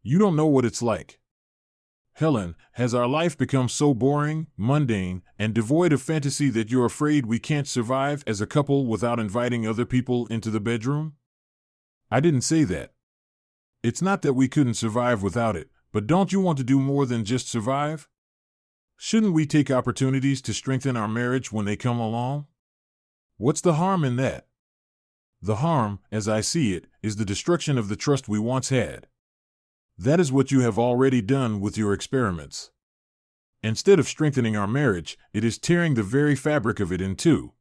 You don't know what it's like. Helen, has our life become so boring, mundane, and devoid of fantasy that you're afraid we can't survive as a couple without inviting other people into the bedroom? I didn't say that. It's not that we couldn't survive without it, but don't you want to do more than just survive? Shouldn't we take opportunities to strengthen our marriage when they come along? What's the harm in that? The harm, as I see it, is the destruction of the trust we once had. That is what you have already done with your experiments. Instead of strengthening our marriage, it is tearing the very fabric of it in two.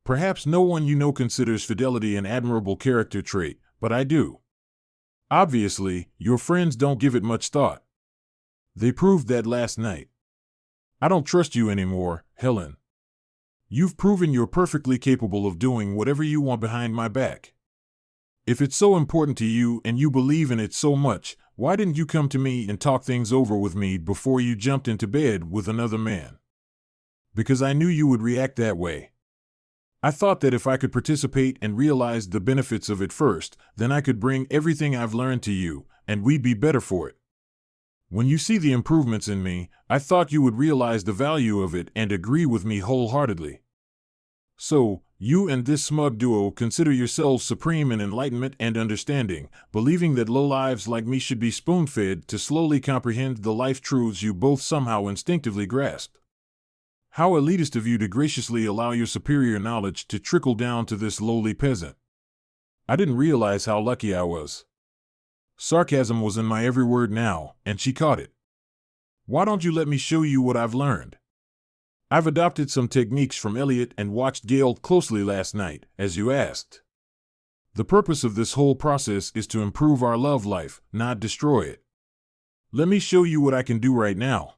Perhaps no one you know considers fidelity an admirable character trait, but I do. Obviously, your friends don't give it much thought. They proved that last night. I don't trust you anymore, Helen. You've proven you're perfectly capable of doing whatever you want behind my back. If it's so important to you and you believe in it so much, why didn't you come to me and talk things over with me before you jumped into bed with another man? Because I knew you would react that way. I thought that if I could participate and realize the benefits of it first, then I could bring everything I've learned to you, and we'd be better for it. When you see the improvements in me, I thought you would realize the value of it and agree with me wholeheartedly. So, you and this smug duo consider yourselves supreme in enlightenment and understanding, believing that lowlives like me should be spoon-fed to slowly comprehend the life truths you both somehow instinctively grasp. How elitist of you to graciously allow your superior knowledge to trickle down to this lowly peasant. I didn't realize how lucky I was. Sarcasm was in my every word now, and she caught it. Why don't you let me show you what I've learned? I've adopted some techniques from Elliot and watched Gail closely last night, as you asked. The purpose of this whole process is to improve our love life, not destroy it. Let me show you what I can do right now.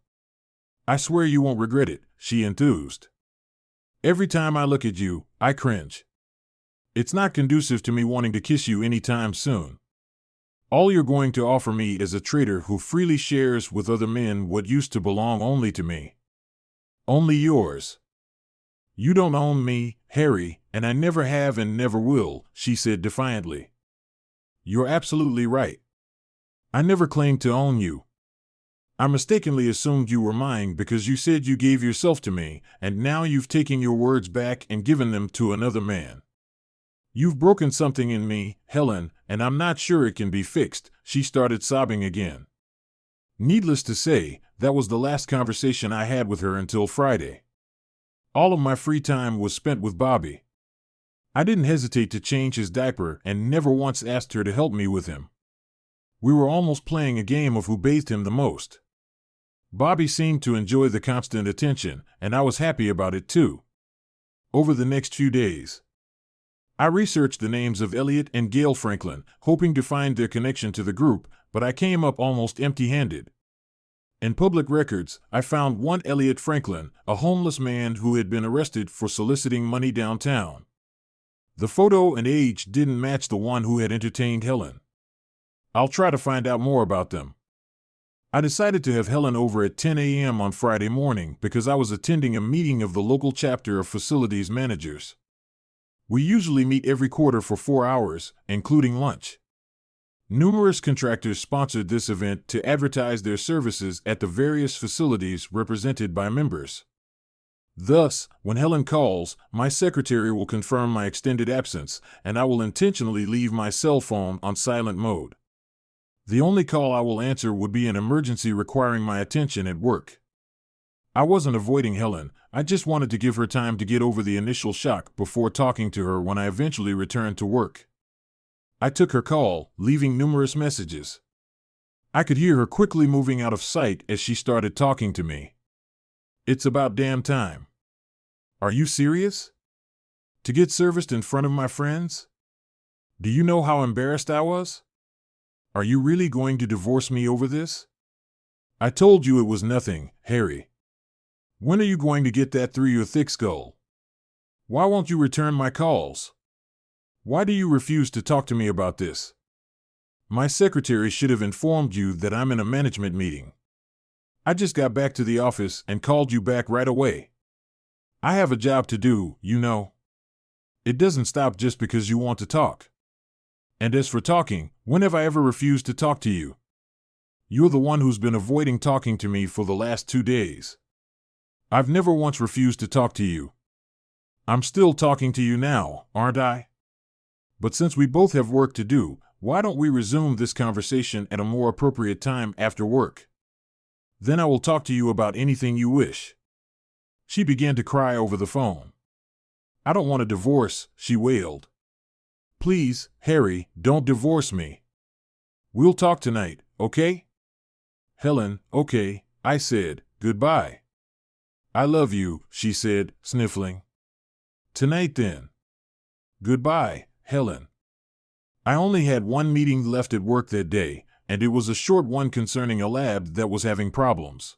I swear you won't regret it, she enthused. Every time I look at you, I cringe. It's not conducive to me wanting to kiss you anytime soon. All you're going to offer me is a traitor who freely shares with other men what used to belong only to me. Only yours. You don't own me, Harry, and I never have and never will, she said defiantly. You're absolutely right. I never claimed to own you. I mistakenly assumed you were mine because you said you gave yourself to me, and now you've taken your words back and given them to another man. You've broken something in me, Helen, and I'm not sure it can be fixed, she started sobbing again. Needless to say, that was the last conversation I had with her until Friday. All of my free time was spent with Bobby. I didn't hesitate to change his diaper and never once asked her to help me with him. We were almost playing a game of who bathed him the most. Bobby seemed to enjoy the constant attention, and I was happy about it too. Over the next few days, I researched the names of Elliot and Gail Franklin, hoping to find their connection to the group, but I came up almost empty-handed. In public records, I found one Elliot Franklin, a homeless man who had been arrested for soliciting money downtown. The photo and age didn't match the one who had entertained Helen. I'll try to find out more about them. I decided to have Helen over at 10 a.m. on Friday morning because I was attending a meeting of the local chapter of facilities managers. We usually meet every quarter for 4 hours, including lunch. Numerous contractors sponsored this event to advertise their services at the various facilities represented by members. Thus, when Helen calls, my secretary will confirm my extended absence, and I will intentionally leave my cell phone on silent mode. The only call I will answer would be an emergency requiring my attention at work. I wasn't avoiding Helen, I just wanted to give her time to get over the initial shock before talking to her when I eventually returned to work. I took her call, leaving numerous messages. I could hear her quickly moving out of sight as she started talking to me. It's about damn time. Are you serious? To get serviced in front of my friends? Do you know how embarrassed I was? Are you really going to divorce me over this? I told you it was nothing, Harry. When are you going to get that through your thick skull? Why won't you return my calls? Why do you refuse to talk to me about this? My secretary should have informed you that I'm in a management meeting. I just got back to the office and called you back right away. I have a job to do, you know. It doesn't stop just because you want to talk. And as for talking, when have I ever refused to talk to you? You're the one who's been avoiding talking to me for the last 2 days. I've never once refused to talk to you. I'm still talking to you now, aren't I? But since we both have work to do, why don't we resume this conversation at a more appropriate time after work? Then I will talk to you about anything you wish. She began to cry over the phone. I don't want a divorce, she wailed. Please, Harry, don't divorce me. We'll talk tonight, okay? Helen, okay, I said. Goodbye. I love you, she said, sniffling. Tonight then. Goodbye, Helen. I only had one meeting left at work that day, and it was a short one concerning a lab that was having problems.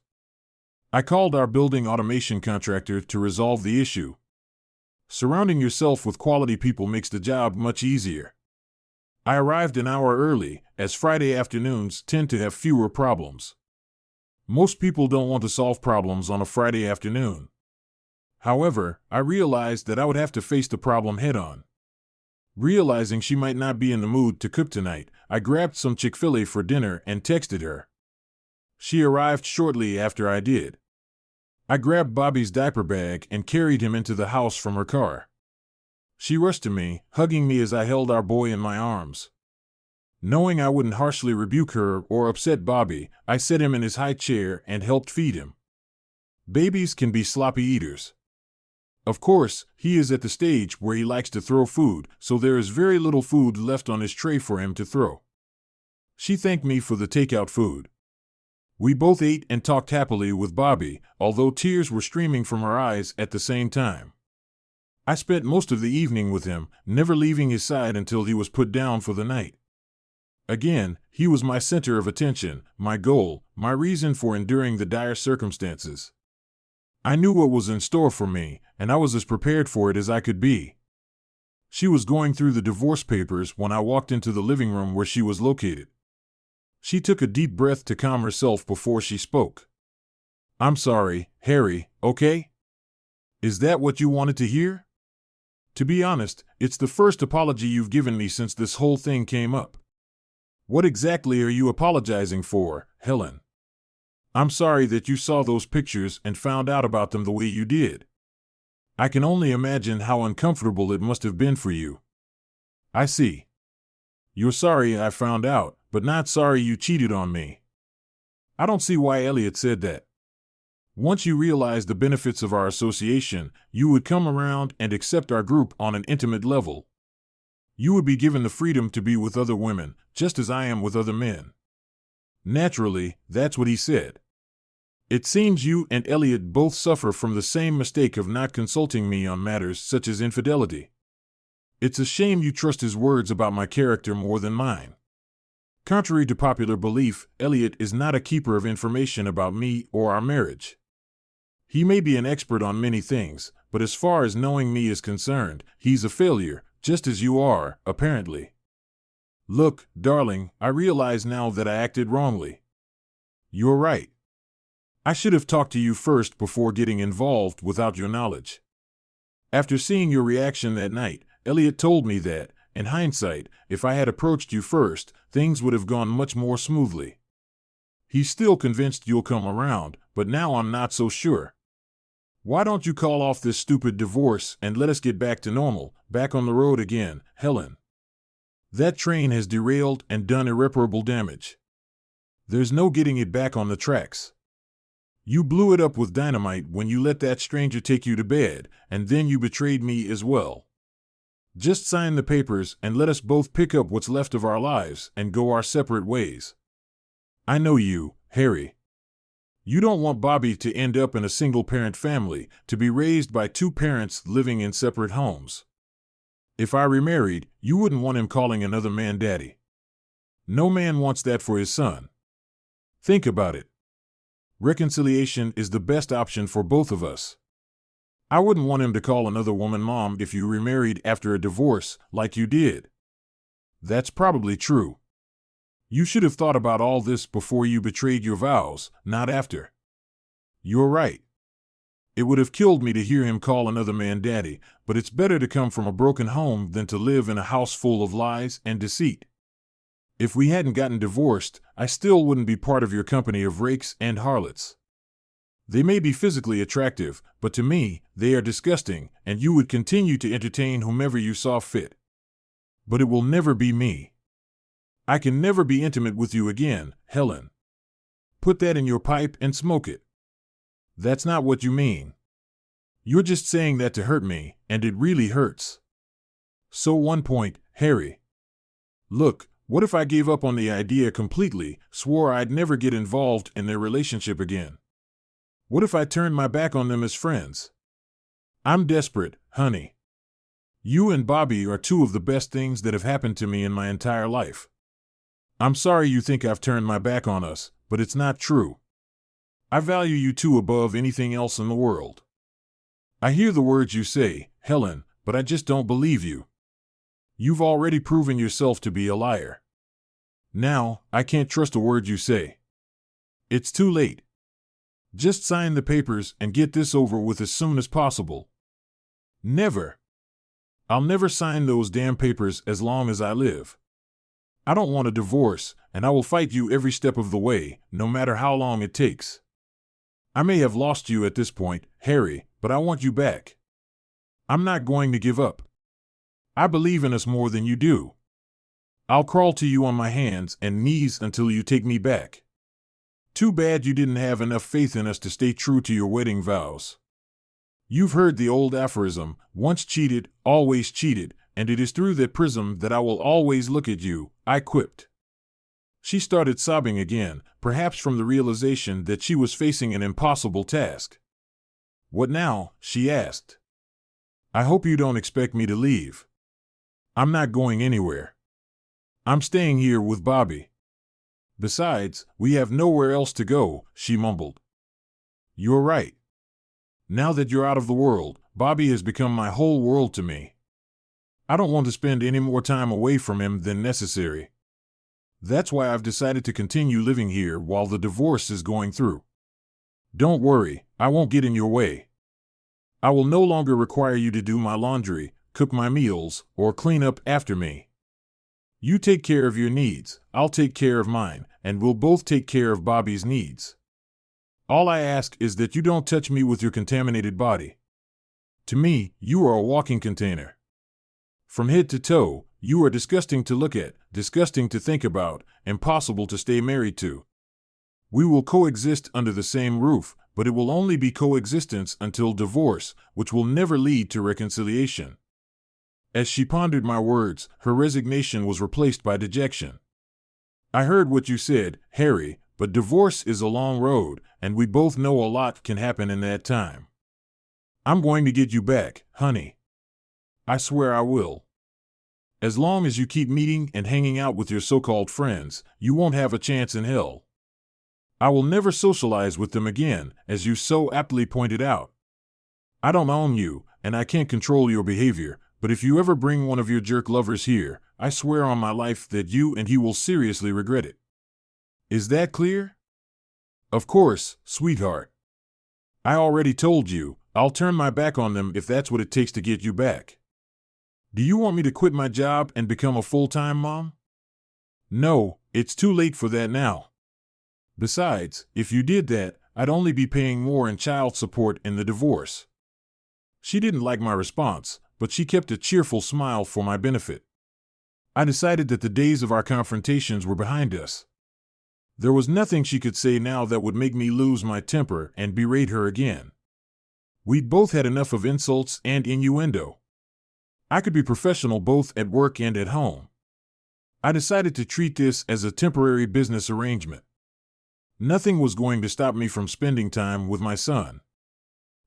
I called our building automation contractor to resolve the issue. Surrounding yourself with quality people makes the job much easier. I arrived an hour early, as Friday afternoons tend to have fewer problems. Most people don't want to solve problems on a Friday afternoon. However, I realized that I would have to face the problem head-on. Realizing she might not be in the mood to cook tonight, I grabbed some Chick-fil-A for dinner and texted her. She arrived shortly after I did. I grabbed Bobby's diaper bag and carried him into the house from her car. She rushed to me, hugging me as I held our boy in my arms. Knowing I wouldn't harshly rebuke her or upset Bobby, I set him in his high chair and helped feed him. Babies can be sloppy eaters. Of course, he is at the stage where he likes to throw food, so there is very little food left on his tray for him to throw. She thanked me for the takeout food. We both ate and talked happily with Bobby, although tears were streaming from her eyes at the same time. I spent most of the evening with him, never leaving his side until he was put down for the night. Again, he was my center of attention, my goal, my reason for enduring the dire circumstances. I knew what was in store for me, and I was as prepared for it as I could be. She was going through the divorce papers when I walked into the living room where she was located. She took a deep breath to calm herself before she spoke. I'm sorry, Harry, okay? Is that what you wanted to hear? To be honest, it's the first apology you've given me since this whole thing came up. What exactly are you apologizing for, Helen? I'm sorry that you saw those pictures and found out about them the way you did. I can only imagine how uncomfortable it must have been for you. I see. You're sorry I found out, but not sorry you cheated on me. I don't see why Elliot said that. Once you realize the benefits of our association, you would come around and accept our group on an intimate level. You would be given the freedom to be with other women, just as I am with other men. Naturally, that's what he said. It seems you and Elliot both suffer from the same mistake of not consulting me on matters such as infidelity. It's a shame you trust his words about my character more than mine. Contrary to popular belief, Elliot is not a keeper of information about me or our marriage. He may be an expert on many things, but as far as knowing me is concerned, he's a failure, just as you are, apparently. Look, darling, I realize now that I acted wrongly. You're right. I should have talked to you first before getting involved without your knowledge. After seeing your reaction that night, Elliot told me that, in hindsight, if I had approached you first, things would have gone much more smoothly. He's still convinced you'll come around, but now I'm not so sure. Why don't you call off this stupid divorce and let us get back to normal, back on the road again, Helen? That train has derailed and done irreparable damage. There's no getting it back on the tracks. You blew it up with dynamite when you let that stranger take you to bed, and then you betrayed me as well. Just sign the papers and let us both pick up what's left of our lives and go our separate ways. I know you, Harry. You don't want Bobby to end up in a single-parent family, to be raised by two parents living in separate homes. If I remarried, you wouldn't want him calling another man daddy. No man wants that for his son. Think about it. Reconciliation is the best option for both of us. I wouldn't want him to call another woman mom if you remarried after a divorce, like you did. That's probably true. You should have thought about all this before you betrayed your vows, not after. You're right. It would have killed me to hear him call another man daddy, but it's better to come from a broken home than to live in a house full of lies and deceit. If we hadn't gotten divorced, I still wouldn't be part of your company of rakes and harlots. They may be physically attractive, but to me, they are disgusting, and you would continue to entertain whomever you saw fit. But it will never be me. I can never be intimate with you again, Helen. Put that in your pipe and smoke it. That's not what you mean. You're just saying that to hurt me, and it really hurts. So one point, Harry. Look, what if I gave up on the idea completely, swore I'd never get involved in their relationship again? What if I turned my back on them as friends? I'm desperate, honey. You and Bobby are two of the best things that have happened to me in my entire life. I'm sorry you think I've turned my back on us, but it's not true. I value you two above anything else in the world. I hear the words you say, Helen, but I just don't believe you. You've already proven yourself to be a liar. Now, I can't trust a word you say. It's too late. Just sign the papers and get this over with as soon as possible. Never. I'll never sign those damn papers as long as I live. I don't want a divorce, and I will fight you every step of the way, no matter how long it takes. I may have lost you at this point, Harry, but I want you back. I'm not going to give up. I believe in us more than you do. I'll crawl to you on my hands and knees until you take me back. Too bad you didn't have enough faith in us to stay true to your wedding vows. You've heard the old aphorism, once cheated, always cheated, and it is through that prism that I will always look at you, I quipped. She started sobbing again, perhaps from the realization that she was facing an impossible task. What now? She asked. I hope you don't expect me to leave. I'm not going anywhere. I'm staying here with Bobby. Besides, we have nowhere else to go, she mumbled. You're right. Now that you're out of the world, Bobby has become my whole world to me. I don't want to spend any more time away from him than necessary. That's why I've decided to continue living here while the divorce is going through. Don't worry, I won't get in your way. I will no longer require you to do my laundry, cook my meals, or clean up after me. You take care of your needs, I'll take care of mine, and we'll both take care of Bobby's needs. All I ask is that you don't touch me with your contaminated body. To me, you are a walking container. From head to toe, you are disgusting to look at, disgusting to think about, impossible to stay married to. We will coexist under the same roof, but it will only be coexistence until divorce, which will never lead to reconciliation. As she pondered my words, her resignation was replaced by dejection. I heard what you said, Harry, but divorce is a long road, and we both know a lot can happen in that time. I'm going to get you back, honey. I swear I will. As long as you keep meeting and hanging out with your so-called friends, you won't have a chance in hell. I will never socialize with them again, as you so aptly pointed out. I don't own you, and I can't control your behavior, but if you ever bring one of your jerk lovers here, I swear on my life that you and he will seriously regret it. Is that clear? Of course, sweetheart. I already told you, I'll turn my back on them if that's what it takes to get you back. Do you want me to quit my job and become a full-time mom? No, it's too late for that now. Besides, if you did that, I'd only be paying more in child support in the divorce. She didn't like my response, but she kept a cheerful smile for my benefit. I decided that the days of our confrontations were behind us. There was nothing she could say now that would make me lose my temper and berate her again. We'd both had enough of insults and innuendo. I could be professional both at work and at home. I decided to treat this as a temporary business arrangement. Nothing was going to stop me from spending time with my son.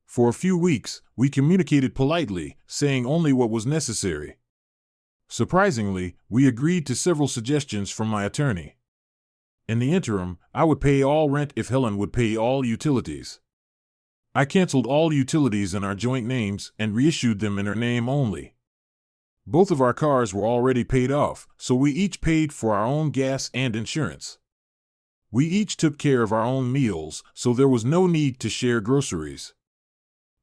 For a few weeks, we communicated politely, saying only what was necessary. Surprisingly, we agreed to several suggestions from my attorney. In the interim, I would pay all rent if Helen would pay all utilities. I canceled all utilities in our joint names and reissued them in her name only. Both of our cars were already paid off, so we each paid for our own gas and insurance. We each took care of our own meals, so there was no need to share groceries.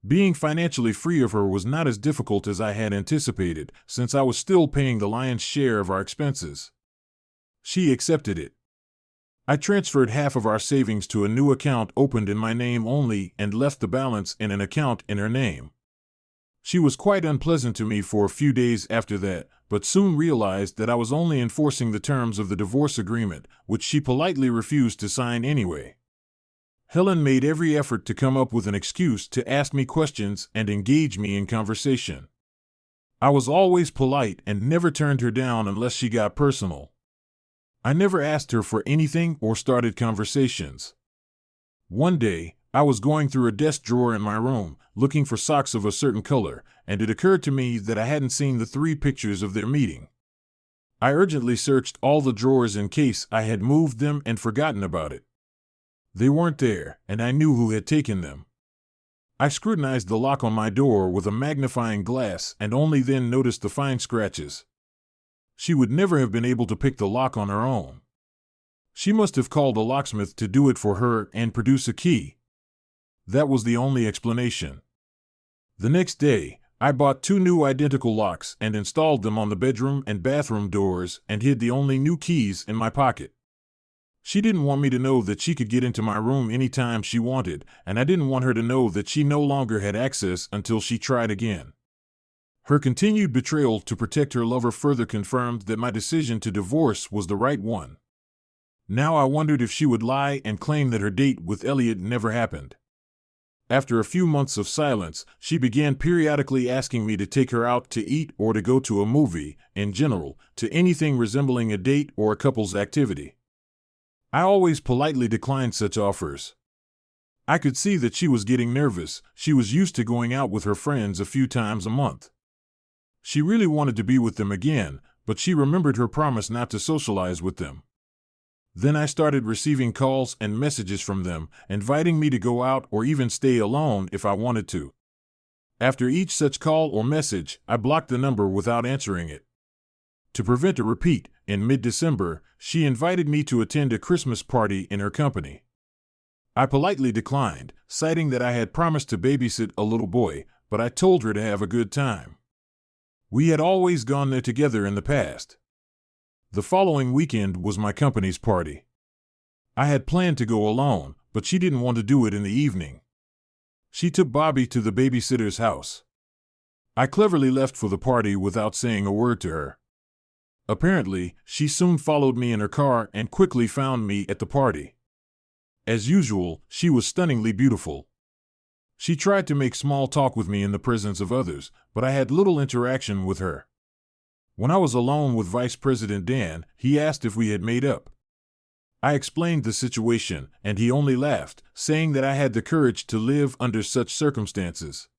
Being financially free of her was not as difficult as I had anticipated, since I was still paying the lion's share of our expenses. She accepted it. I transferred half of our savings to a new account opened in my name only and left the balance in an account in her name. She was quite unpleasant to me for a few days after that, but soon realized that I was only enforcing the terms of the divorce agreement, which she politely refused to sign anyway. Helen made every effort to come up with an excuse to ask me questions and engage me in conversation. I was always polite and never turned her down unless she got personal. I never asked her for anything or started conversations. One day, I was going through a desk drawer in my room, looking for socks of a certain color, and it occurred to me that I hadn't seen the 3 pictures of their meeting. I urgently searched all the drawers in case I had moved them and forgotten about it. They weren't there, and I knew who had taken them. I scrutinized the lock on my door with a magnifying glass and only then noticed the fine scratches. She would never have been able to pick the lock on her own. She must have called a locksmith to do it for her and produce a key. That was the only explanation. The next day, I bought 2 new identical locks and installed them on the bedroom and bathroom doors and hid the only new keys in my pocket. She didn't want me to know that she could get into my room anytime she wanted, and I didn't want her to know that she no longer had access until she tried again. Her continued betrayal to protect her lover further confirmed that my decision to divorce was the right one. Now I wondered if she would lie and claim that her date with Elliot never happened. After a few months of silence, she began periodically asking me to take her out to eat or to go to a movie, in general, to anything resembling a date or a couple's activity. I always politely declined such offers. I could see that she was getting nervous. She was used to going out with her friends a few times a month. She really wanted to be with them again, but she remembered her promise not to socialize with them. Then I started receiving calls and messages from them, inviting me to go out or even stay alone if I wanted to. After each such call or message, I blocked the number without answering it. To prevent a repeat, in mid-December, she invited me to attend a Christmas party in her company. I politely declined, citing that I had promised to babysit a little boy, but I told her to have a good time. We had always gone there together in the past. The following weekend was my company's party. I had planned to go alone, but she didn't want to do it in the evening. She took Bobby to the babysitter's house. I cleverly left for the party without saying a word to her. Apparently, she soon followed me in her car and quickly found me at the party. As usual, she was stunningly beautiful. She tried to make small talk with me in the presence of others, but I had little interaction with her. When I was alone with Vice President Dan, he asked if we had made up. I explained the situation, and he only laughed, saying that I had the courage to live under such circumstances.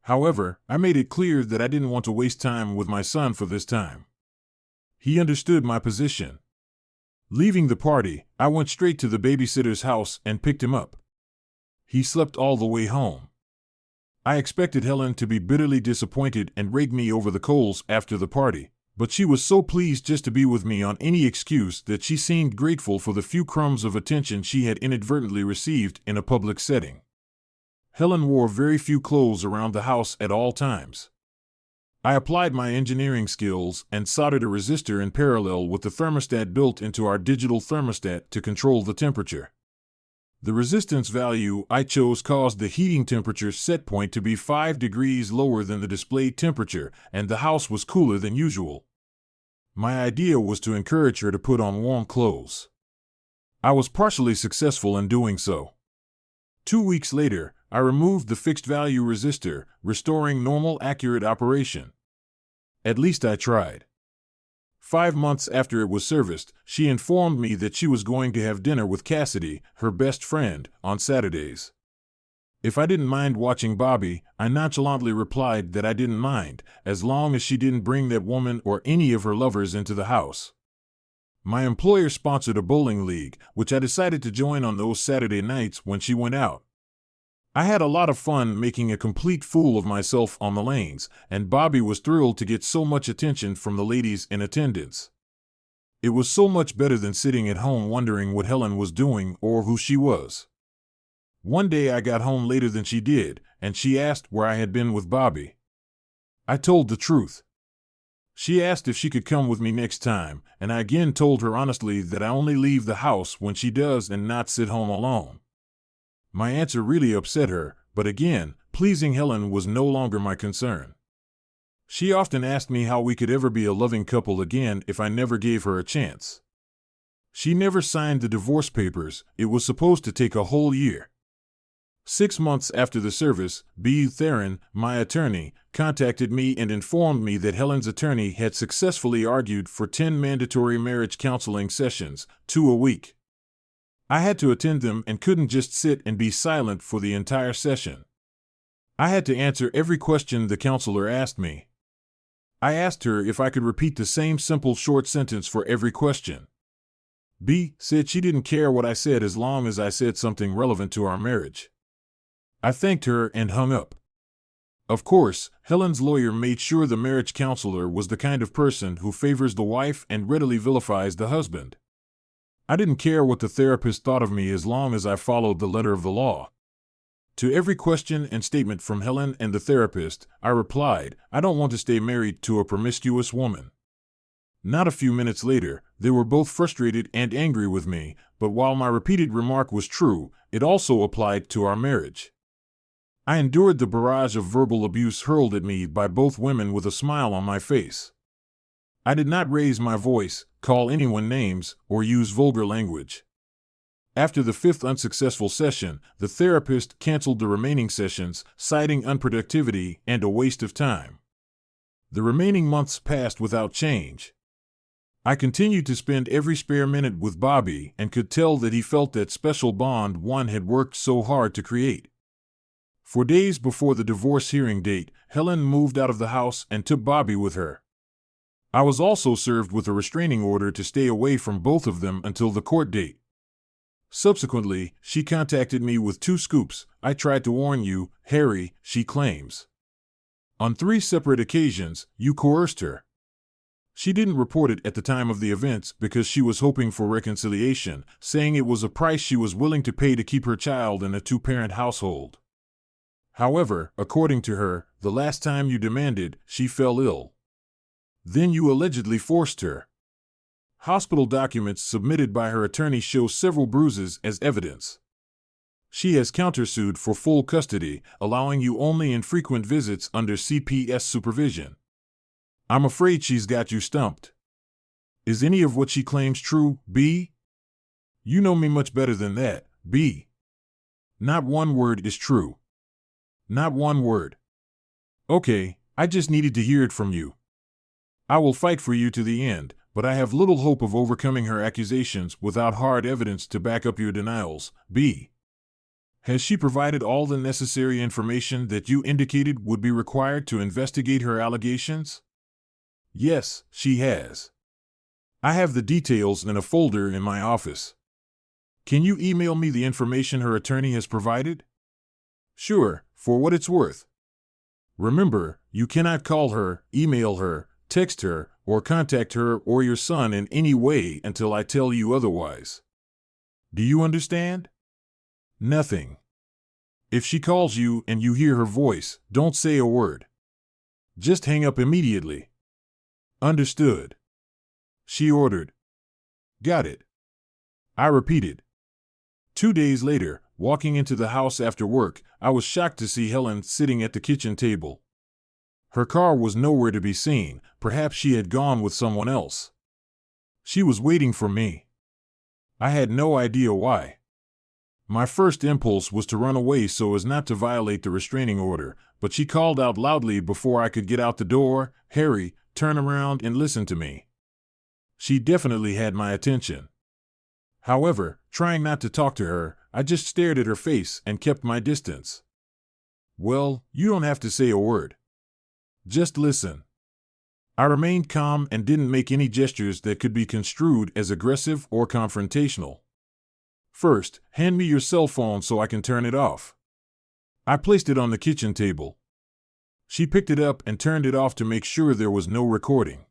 However, I made it clear that I didn't want to waste time with my son for this time. He understood my position. Leaving the party, I went straight to the babysitter's house and picked him up. He slept all the way home. I expected Helen to be bitterly disappointed and rake me over the coals after the party, but she was so pleased just to be with me on any excuse that she seemed grateful for the few crumbs of attention she had inadvertently received in a public setting. Helen wore very few clothes around the house at all times. I applied my engineering skills and soldered a resistor in parallel with the thermostat built into our digital thermostat to control the temperature. The resistance value I chose caused the heating temperature set point to be 5 degrees lower than the displayed temperature, and the house was cooler than usual. My idea was to encourage her to put on warm clothes. I was partially successful in doing so. 2 weeks later, I removed the fixed value resistor, restoring normal accurate operation. At least I tried. 5 months after it was serviced, she informed me that she was going to have dinner with Cassidy, her best friend, on Saturdays. If I didn't mind watching Bobby, I nonchalantly replied that I didn't mind, as long as she didn't bring that woman or any of her lovers into the house. My employer sponsored a bowling league, which I decided to join on those Saturday nights when she went out. I had a lot of fun making a complete fool of myself on the lanes, and Bobby was thrilled to get so much attention from the ladies in attendance. It was so much better than sitting at home wondering what Helen was doing or who she was. One day I got home later than she did, and she asked where I had been with Bobby. I told the truth. She asked if she could come with me next time, and I again told her honestly that I only leave the house when she does and not sit home alone. My answer really upset her, but again, pleasing Helen was no longer my concern. She often asked me how we could ever be a loving couple again if I never gave her a chance. She never signed the divorce papers. It was supposed to take a whole year. 6 months after the service, B. Theron, my attorney, contacted me and informed me that Helen's attorney had successfully argued for 10 mandatory marriage counseling sessions, 2 a week. I had to attend them and couldn't just sit and be silent for the entire session. I had to answer every question the counselor asked me. I asked her if I could repeat the same simple short sentence for every question. B. said she didn't care what I said as long as I said something relevant to our marriage. I thanked her and hung up. Of course, Helen's lawyer made sure the marriage counselor was the kind of person who favors the wife and readily vilifies the husband. I didn't care what the therapist thought of me as long as I followed the letter of the law. To every question and statement from Helen and the therapist, I replied, I don't want to stay married to a promiscuous woman. Not a few minutes later, they were both frustrated and angry with me, but while my repeated remark was true, it also applied to our marriage. I endured the barrage of verbal abuse hurled at me by both women with a smile on my face. I did not raise my voice, call anyone names, or use vulgar language. After the 5th unsuccessful session, the therapist canceled the remaining sessions, citing unproductivity and a waste of time. The remaining months passed without change. I continued to spend every spare minute with Bobby and could tell that he felt that special bond one had worked so hard to create. For days before the divorce hearing date, Helen moved out of the house and took Bobby with her. I was also served with a restraining order to stay away from both of them until the court date. Subsequently, she contacted me with 2 scoops. I tried to warn you, Harry, she claims. On 3 separate occasions, you coerced her. She didn't report it at the time of the events because she was hoping for reconciliation, saying it was a price she was willing to pay to keep her child in a 2-parent household. However, according to her, the last time you demanded, she fell ill. Then you allegedly forced her. Hospital documents submitted by her attorney show several bruises as evidence. She has countersued for full custody, allowing you only infrequent visits under CPS supervision. I'm afraid she's got you stumped. Is any of what she claims true, B? You know me much better than that, B. Not one word is true. Not one word. Okay, I just needed to hear it from you. I will fight for you to the end, but I have little hope of overcoming her accusations without hard evidence to back up your denials, B. Has she provided all the necessary information that you indicated would be required to investigate her allegations? Yes, she has. I have the details in a folder in my office. Can you email me the information her attorney has provided? Sure, for what it's worth. Remember, you cannot call her, email her, text her, or contact her or your son in any way until I tell you otherwise. Do you understand? Nothing. If she calls you and you hear her voice, don't say a word. Just hang up immediately. Understood. She ordered. Got it. I repeated. 2 days later, walking into the house after work, I was shocked to see Helen sitting at the kitchen table. Her car was nowhere to be seen. Perhaps she had gone with someone else. She was waiting for me. I had no idea why. My first impulse was to run away so as not to violate the restraining order, but she called out loudly before I could get out the door, "Harry, turn around and listen to me." She definitely had my attention. However, trying not to talk to her, I just stared at her face and kept my distance. Well, you don't have to say a word. Just listen. I remained calm and didn't make any gestures that could be construed as aggressive or confrontational. First, hand me your cell phone so I can turn it off. I placed it on the kitchen table. She picked it up and turned it off to make sure there was no recording.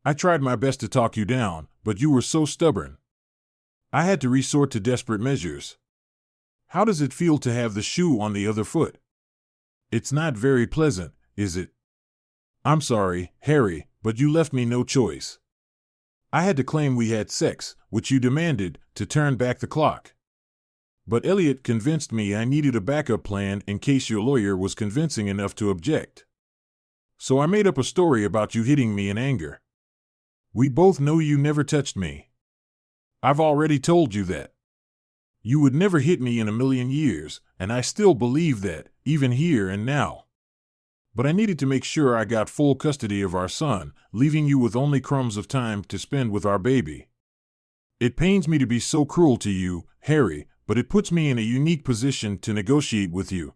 I tried my best to talk you down, but you were so stubborn. I had to resort to desperate measures. How does it feel to have the shoe on the other foot? It's not very pleasant, is it? I'm sorry, Harry, but you left me no choice. I had to claim we had sex, which you demanded, to turn back the clock. But Elliot convinced me I needed a backup plan in case your lawyer was convincing enough to object. So I made up a story about you hitting me in anger. We both know you never touched me. I've already told you that. You would never hit me in a million years, and I still believe that, even here and now. But I needed to make sure I got full custody of our son, leaving you with only crumbs of time to spend with our baby. It pains me to be so cruel to you, Harry, but it puts me in a unique position to negotiate with you.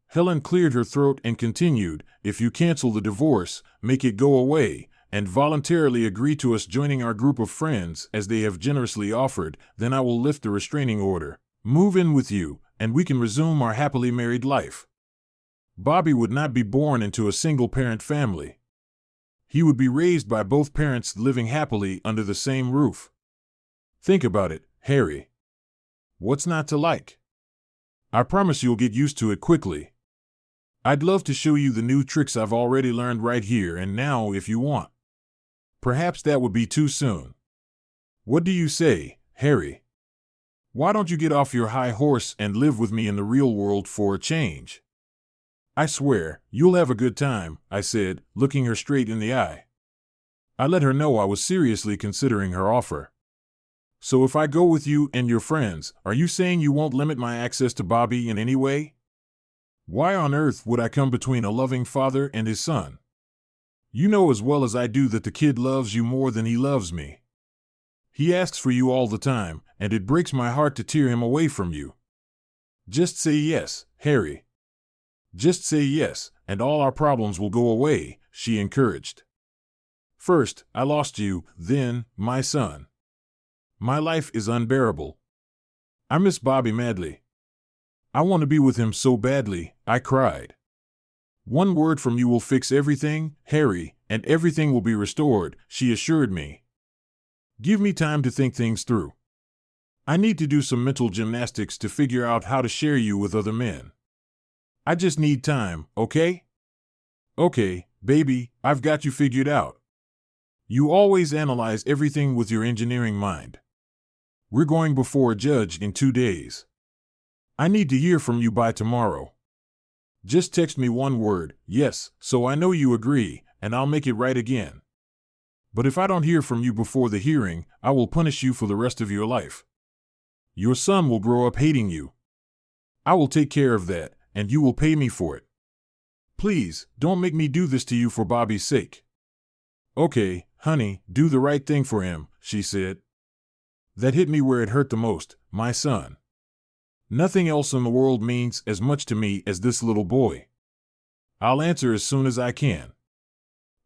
Helen cleared her throat and continued, if you cancel the divorce, make it go away, and voluntarily agree to us joining our group of friends as they have generously offered, then I will lift the restraining order, move in with you, and we can resume our happily married life. Bobby would not be born into a single-parent family. He would be raised by both parents living happily under the same roof. Think about it, Harry. What's not to like? I promise you'll get used to it quickly. I'd love to show you the new tricks I've already learned right here and now if you want. Perhaps that would be too soon. What do you say, Harry? Why don't you get off your high horse and live with me in the real world for a change? I swear, you'll have a good time, I said, looking her straight in the eye. I let her know I was seriously considering her offer. So if I go with you and your friends, are you saying you won't limit my access to Bobby in any way? Why on earth would I come between a loving father and his son? You know as well as I do that the kid loves you more than he loves me. He asks for you all the time, and it breaks my heart to tear him away from you. Just say yes, Harry. Just say yes, and all our problems will go away, she encouraged. First, I lost you, then, my son. My life is unbearable. I miss Bobby madly. I want to be with him so badly, I cried. One word from you will fix everything, Harry, and everything will be restored, she assured me. Give me time to think things through. I need to do some mental gymnastics to figure out how to share you with other men. I just need time, okay? Okay, baby, I've got you figured out. You always analyze everything with your engineering mind. We're going before a judge in 2 days. I need to hear from you by tomorrow. Just text me one word, yes, so I know you agree, and I'll make it right again. But if I don't hear from you before the hearing, I will punish you for the rest of your life. Your son will grow up hating you. I will take care of that, and you will pay me for it. Please, don't make me do this to you for Bobby's sake. Okay, honey, do the right thing for him, she said. That hit me where it hurt the most, my son. Nothing else in the world means as much to me as this little boy. I'll answer as soon as I can.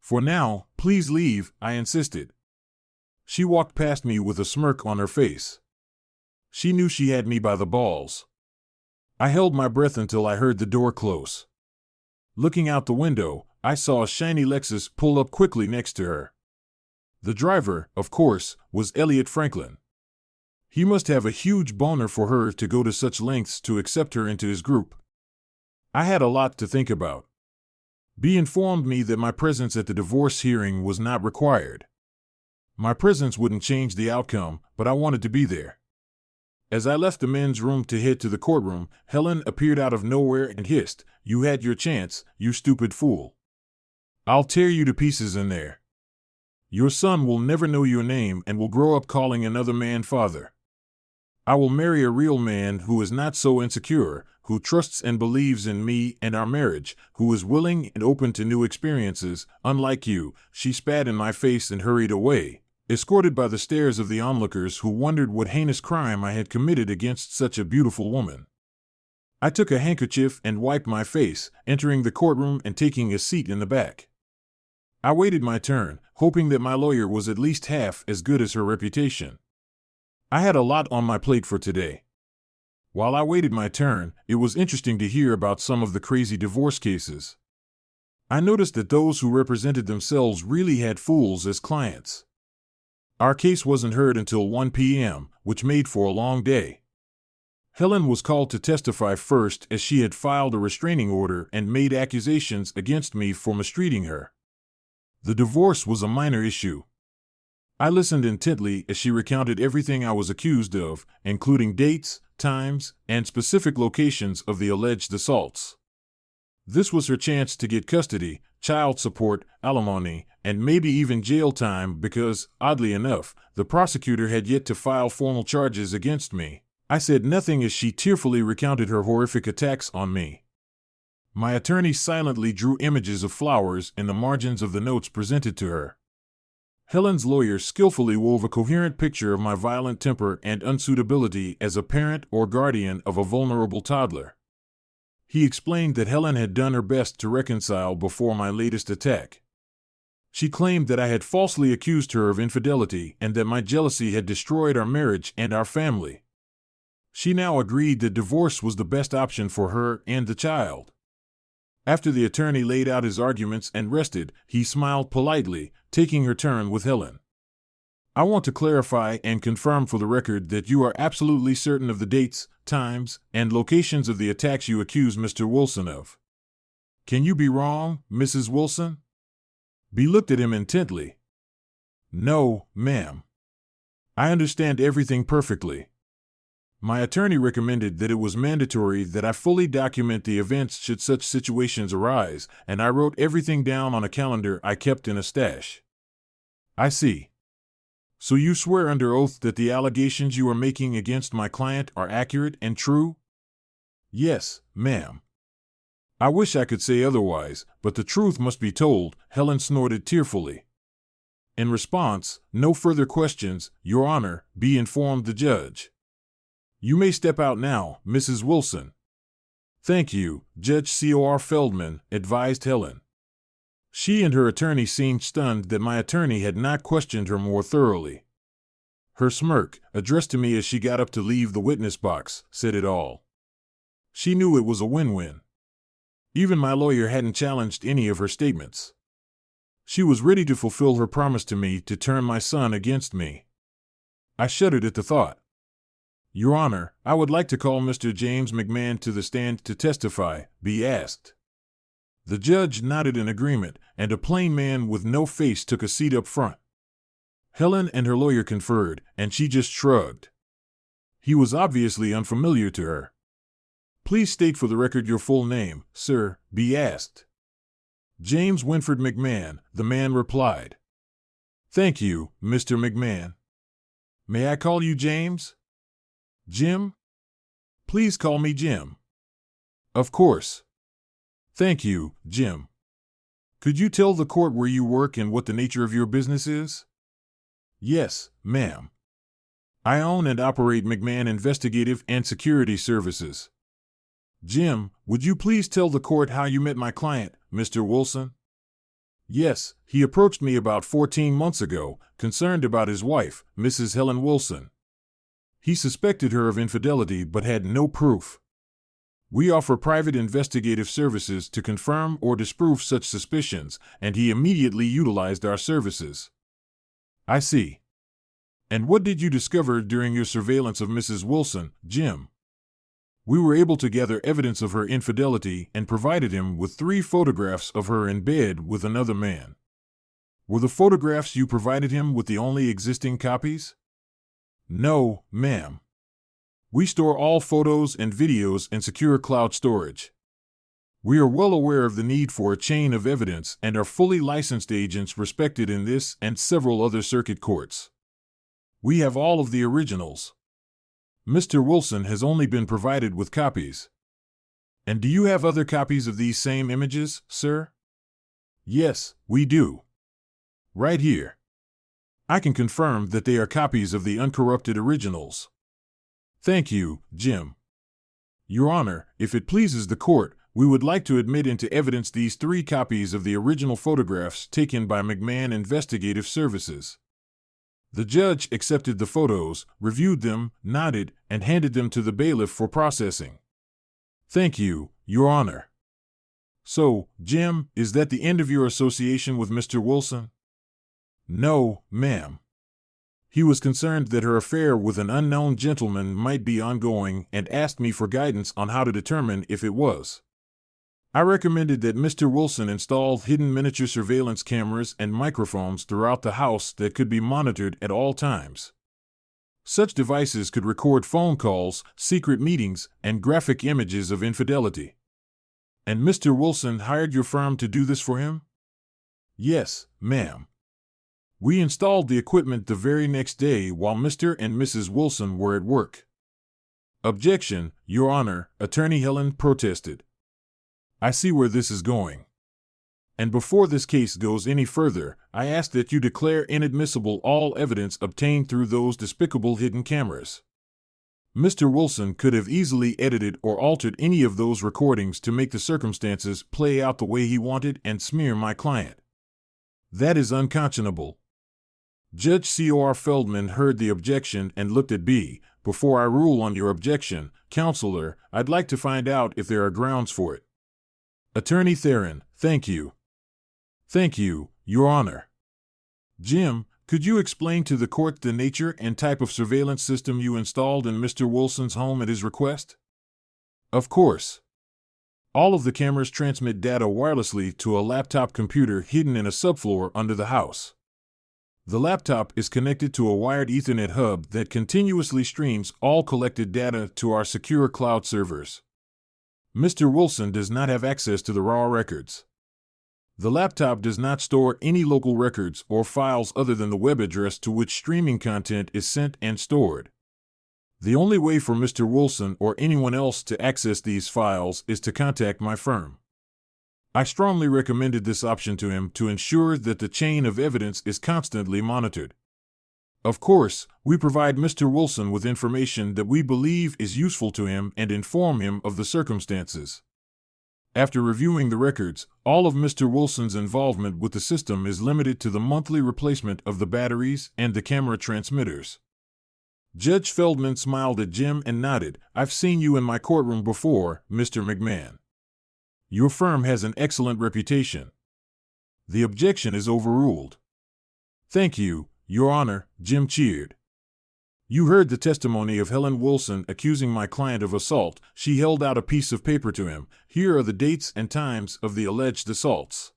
For now, please leave, I insisted. She walked past me with a smirk on her face. She knew she had me by the balls. I held my breath until I heard the door close. Looking out the window, I saw a shiny Lexus pull up quickly next to her. The driver, of course, was Elliot Franklin. He must have a huge boner for her to go to such lengths to accept her into his group. I had a lot to think about. B informed me that my presence at the divorce hearing was not required. My presence wouldn't change the outcome, but I wanted to be there. As I left the men's room to head to the courtroom, Helen appeared out of nowhere and hissed, "You had your chance, you stupid fool. I'll tear you to pieces in there. Your son will never know your name and will grow up calling another man father. I will marry a real man who is not so insecure, who trusts and believes in me and our marriage, who is willing and open to new experiences, unlike you." She spat in my face and hurried away, escorted by the stares of the onlookers who wondered what heinous crime I had committed against such a beautiful woman. I took a handkerchief and wiped my face, entering the courtroom and taking a seat in the back. I waited my turn, hoping that my lawyer was at least half as good as her reputation. I had a lot on my plate for today. While I waited my turn, it was interesting to hear about some of the crazy divorce cases. I noticed that those who represented themselves really had fools as clients. Our case wasn't heard until 1 p.m., which made for a long day. Helen was called to testify first as she had filed a restraining order and made accusations against me for mistreating her. The divorce was a minor issue. I listened intently as she recounted everything I was accused of, including dates, times, and specific locations of the alleged assaults. This was her chance to get custody, child support, alimony, and maybe even jail time because, oddly enough, the prosecutor had yet to file formal charges against me. I said nothing as she tearfully recounted her horrific attacks on me. My attorney silently drew images of flowers in the margins of the notes presented to her. Helen's lawyer skillfully wove a coherent picture of my violent temper and unsuitability as a parent or guardian of a vulnerable toddler. He explained that Helen had done her best to reconcile before my latest attack. She claimed that I had falsely accused her of infidelity and that my jealousy had destroyed our marriage and our family. She now agreed that divorce was the best option for her and the child. After the attorney laid out his arguments and rested, he smiled politely, taking her turn with Helen. I want to clarify and confirm for the record that you are absolutely certain of the dates, times, and locations of the attacks you accuse Mr. Wilson of. Can you be wrong, Mrs. Wilson? B looked at him intently. No, ma'am. I understand everything perfectly. My attorney recommended that it was mandatory that I fully document the events should such situations arise, and I wrote everything down on a calendar I kept in a stash. I see. So you swear under oath that the allegations you are making against my client are accurate and true? Yes, ma'am. I wish I could say otherwise, but the truth must be told, Helen snorted tearfully. In response, no further questions, Your Honor, B informed the judge. You may step out now, Mrs. Wilson. Thank you, Judge C.O.R. Feldman, advised Helen. She and her attorney seemed stunned that my attorney had not questioned her more thoroughly. Her smirk, addressed to me as she got up to leave the witness box, said it all. She knew it was a win-win. Even my lawyer hadn't challenged any of her statements. She was ready to fulfill her promise to me to turn my son against me. I shuddered at the thought. Your Honor, I would like to call Mr. James McMahon to the stand to testify, B asked. The judge nodded in agreement, and a plain man with no face took a seat up front. Helen and her lawyer conferred, and she just shrugged. He was obviously unfamiliar to her. Please state for the record your full name, sir, B asked. James Winford McMahon, the man replied. Thank you, Mr. McMahon. May I call you James? Jim? Please call me Jim. Of course. Thank you, Jim. Could you tell the court where you work and what the nature of your business is? Yes, ma'am. I own and operate McMahon Investigative and Security Services. Jim, would you please tell the court how you met my client, Mr. Wilson? Yes, he approached me about 14 months ago, concerned about his wife, Mrs. Helen Wilson. He suspected her of infidelity but had no proof. We offer private investigative services to confirm or disprove such suspicions, and he immediately utilized our services. I see. And what did you discover during your surveillance of Mrs. Wilson, Jim? We were able to gather evidence of her infidelity and provided him with 3 photographs of her in bed with another man. Were the photographs you provided him with the only existing copies? No, ma'am. We store all photos and videos in secure cloud storage. We are well aware of the need for a chain of evidence and are fully licensed agents respected in this and several other circuit courts. We have all of the originals. Mr. Wilson has only been provided with copies. And do you have other copies of these same images, sir? Yes, we do. Right here. I can confirm that they are copies of the uncorrupted originals. Thank you, Jim. Your Honor, if it pleases the court, we would like to admit into evidence these 3 copies of the original photographs taken by McMahon Investigative Services. The judge accepted the photos, reviewed them, nodded, and handed them to the bailiff for processing. Thank you, Your Honor. So, Jim, is that the end of your association with Mr. Wilson? No, ma'am. He was concerned that her affair with an unknown gentleman might be ongoing and asked me for guidance on how to determine if it was. I recommended that Mr. Wilson install hidden miniature surveillance cameras and microphones throughout the house that could be monitored at all times. Such devices could record phone calls, secret meetings, and graphic images of infidelity. And Mr. Wilson hired your firm to do this for him? Yes, ma'am. We installed the equipment the very next day while Mr. and Mrs. Wilson were at work. Objection, Your Honor, Attorney Helen protested. I see where this is going. And before this case goes any further, I ask that you declare inadmissible all evidence obtained through those despicable hidden cameras. Mr. Wilson could have easily edited or altered any of those recordings to make the circumstances play out the way he wanted and smear my client. That is unconscionable. Judge C.O.R. Feldman heard the objection and looked at B. Before I rule on your objection, Counselor, I'd like to find out if there are grounds for it. Attorney Theron, thank you. Thank you, Your Honor. Jim, could you explain to the court the nature and type of surveillance system you installed in Mr. Wilson's home at his request? Of course. All of the cameras transmit data wirelessly to a laptop computer hidden in a subfloor under the house. The laptop is connected to a wired Ethernet hub that continuously streams all collected data to our secure cloud servers. Mr. Wilson does not have access to the raw records. The laptop does not store any local records or files other than the web address to which streaming content is sent and stored. The only way for Mr. Wilson or anyone else to access these files is to contact my firm. I strongly recommended this option to him to ensure that the chain of evidence is constantly monitored. Of course, we provide Mr. Wilson with information that we believe is useful to him and inform him of the circumstances. After reviewing the records, all of Mr. Wilson's involvement with the system is limited to the monthly replacement of the batteries and the camera transmitters. Judge Feldman smiled at Jim and nodded. I've seen you in my courtroom before, Mr. McMahon. Your firm has an excellent reputation. The objection is overruled. Thank you, Your Honor, Jim cheered. You heard the testimony of Helen Wilson accusing my client of assault. She held out a piece of paper to him. Here are the dates and times of the alleged assaults.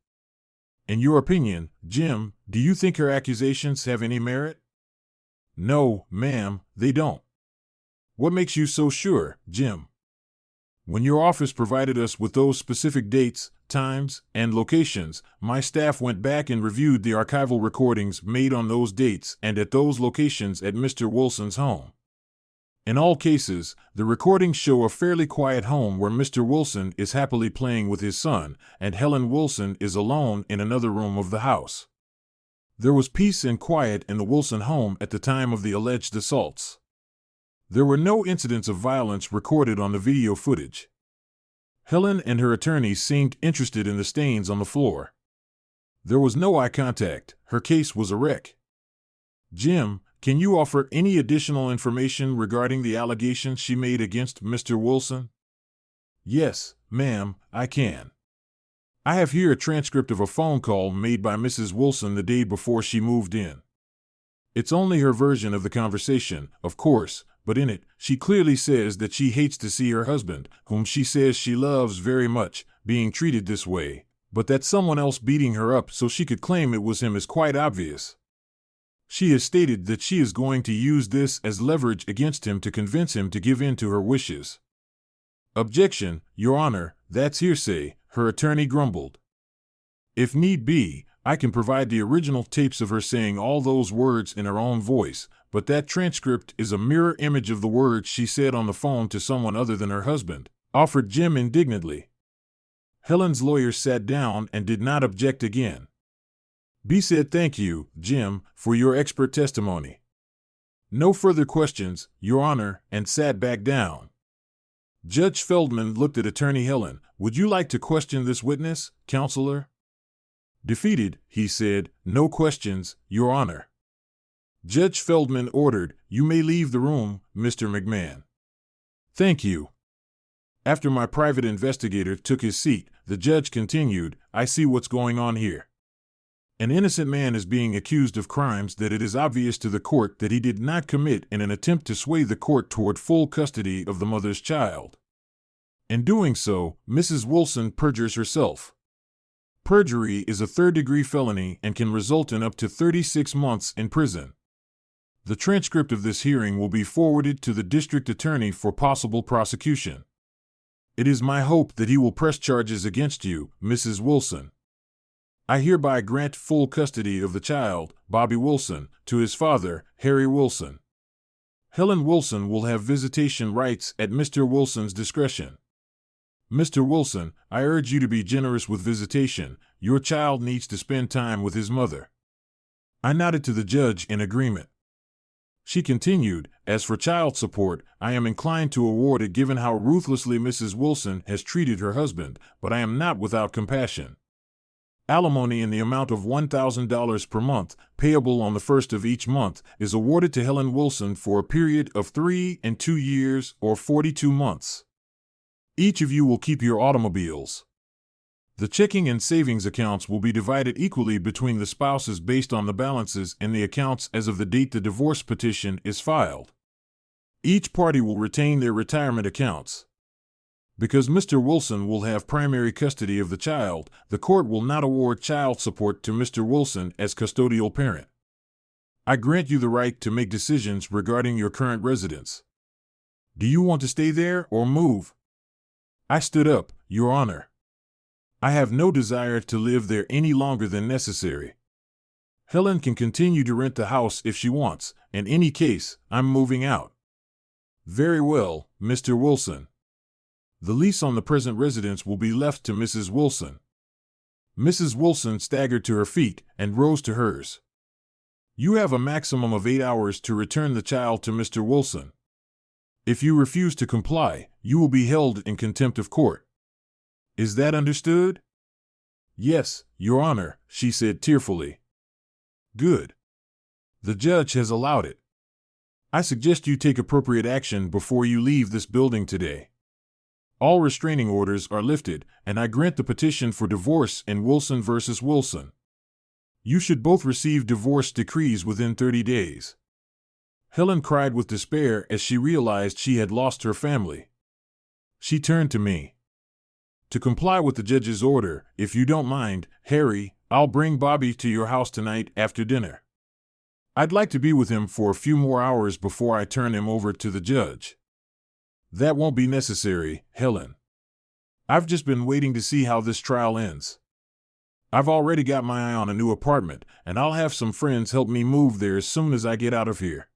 In your opinion, Jim, do you think her accusations have any merit? No, ma'am, they don't. What makes you so sure, Jim? When your office provided us with those specific dates, times, and locations, my staff went back and reviewed the archival recordings made on those dates and at those locations at Mr. Wilson's home. In all cases, the recordings show a fairly quiet home where Mr. Wilson is happily playing with his son, and Helen Wilson is alone in another room of the house. There was peace and quiet in the Wilson home at the time of the alleged assaults. There were no incidents of violence recorded on the video footage. Helen and her attorneys seemed interested in the stains on the floor. There was no eye contact. Her case was a wreck. Jim, can you offer any additional information regarding the allegations she made against Mr. Wilson? Yes, ma'am, I can. I have here a transcript of a phone call made by Mrs. Wilson the day before she moved in. It's only her version of the conversation, of course, but in it, she clearly says that she hates to see her husband, whom she says she loves very much, being treated this way, but that someone else beating her up so she could claim it was him is quite obvious. She has stated that she is going to use this as leverage against him to convince him to give in to her wishes. Objection, Your Honor, that's hearsay, her attorney grumbled. If need be, I can provide the original tapes of her saying all those words in her own voice, but that transcript is a mirror image of the words she said on the phone to someone other than her husband, offered Jim indignantly. Helen's lawyer sat down and did not object again. B said, "Thank you, Jim, for your expert testimony. No further questions, Your Honor," and sat back down. Judge Feldman looked at Attorney Helen. "Would you like to question this witness, Counselor?" Defeated, he said, "No questions, Your Honor." Judge Feldman ordered, "You may leave the room, Mr. McMahon." "Thank you." After my private investigator took his seat, the judge continued, "I see what's going on here. An innocent man is being accused of crimes that it is obvious to the court that he did not commit in an attempt to sway the court toward full custody of the mother's child. In doing so, Mrs. Wilson perjures herself. Perjury is a third-degree felony and can result in up to 36 months in prison. The transcript of this hearing will be forwarded to the district attorney for possible prosecution. It is my hope that he will press charges against you, Mrs. Wilson. I hereby grant full custody of the child, Bobby Wilson, to his father, Harry Wilson." Helen Wilson will have visitation rights at Mr. Wilson's discretion. Mr. Wilson, I urge you to be generous with visitation. Your child needs to spend time with his mother. I nodded to the judge in agreement. She continued, as for child support, I am inclined to award it given how ruthlessly Mrs. Wilson has treated her husband, but I am not without compassion. Alimony in the amount of $1,000 per month, payable on the first of each month, is awarded to Helen Wilson for a period of 3 and 2 years or 42 months. Each of you will keep your automobiles. The checking and savings accounts will be divided equally between the spouses based on the balances in the accounts as of the date the divorce petition is filed. Each party will retain their retirement accounts. Because Mr. Wilson will have primary custody of the child, the court will not award child support to Mr. Wilson as custodial parent. I grant you the right to make decisions regarding your current residence. Do you want to stay there or move? I stood up, Your Honor. I have no desire to live there any longer than necessary. Helen can continue to rent the house if she wants. In any case, I'm moving out. Very well, Mr. Wilson. The lease on the present residence will be left to Mrs. Wilson. Mrs. Wilson staggered to her feet and rose to hers. You have a maximum of 8 hours to return the child to Mr. Wilson. If you refuse to comply, you will be held in contempt of court. Is that understood? Yes, Your Honor, she said tearfully. Good. The judge has allowed it. I suggest you take appropriate action before you leave this building today. All restraining orders are lifted, and I grant the petition for divorce in Wilson v. Wilson. You should both receive divorce decrees within 30 days. Helen cried with despair as she realized she had lost her family. She turned to me. To comply with the judge's order, if you don't mind, Harry, I'll bring Bobby to your house tonight after dinner. I'd like to be with him for a few more hours before I turn him over to the judge. That won't be necessary, Helen. I've just been waiting to see how this trial ends. I've already got my eye on a new apartment, and I'll have some friends help me move there as soon as I get out of here.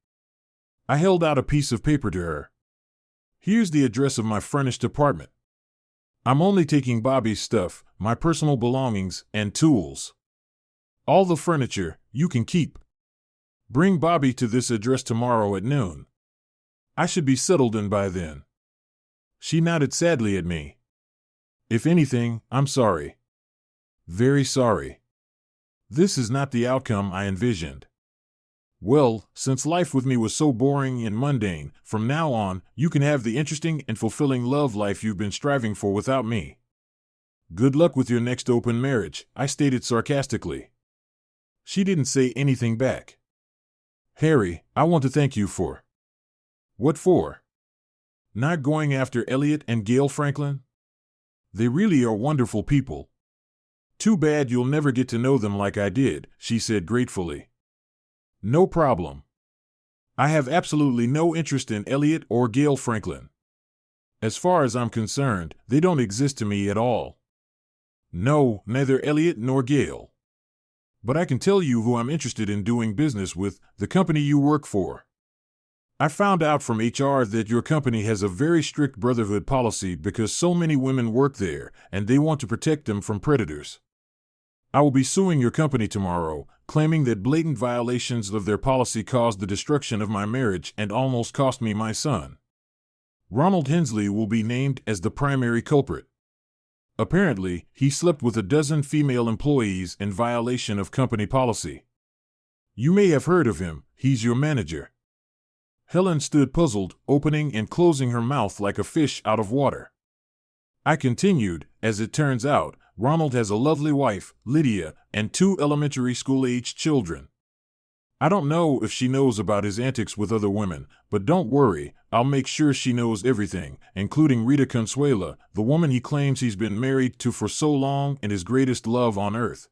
I held out a piece of paper to her. Here's the address of my furnished apartment. I'm only taking Bobby's stuff, my personal belongings, and tools. All the furniture you can keep. Bring Bobby to this address tomorrow at noon. I should be settled in by then. She nodded sadly at me. If anything, I'm sorry. Very sorry. This is not the outcome I envisioned. Well, since life with me was so boring and mundane, from now on, you can have the interesting and fulfilling love life you've been striving for without me. Good luck with your next open marriage, I stated sarcastically. She didn't say anything back. Harry, I want to thank you for. What for? Not going after Elliot and Gail Franklin? They really are wonderful people. Too bad you'll never get to know them like I did, she said gratefully. No problem. I have absolutely no interest in Elliot or Gail Franklin. As far as I'm concerned, they don't exist to me at all. No, neither Elliot nor Gail. But I can tell you who I'm interested in doing business with, the company you work for. I found out from HR that your company has a very strict brotherhood policy because so many women work there, and they want to protect them from predators. I will be suing your company tomorrow, claiming that blatant violations of their policy caused the destruction of my marriage and almost cost me my son. Ronald Hensley will be named as the primary culprit. Apparently, he slept with a dozen female employees in violation of company policy. You may have heard of him, he's your manager. Helen stood puzzled, opening and closing her mouth like a fish out of water. I continued, as it turns out, Ronald has a lovely wife, Lydia, and 2 elementary school-aged children. I don't know if she knows about his antics with other women, but don't worry, I'll make sure she knows everything, including Rita Consuela, the woman he claims he's been married to for so long and his greatest love on earth.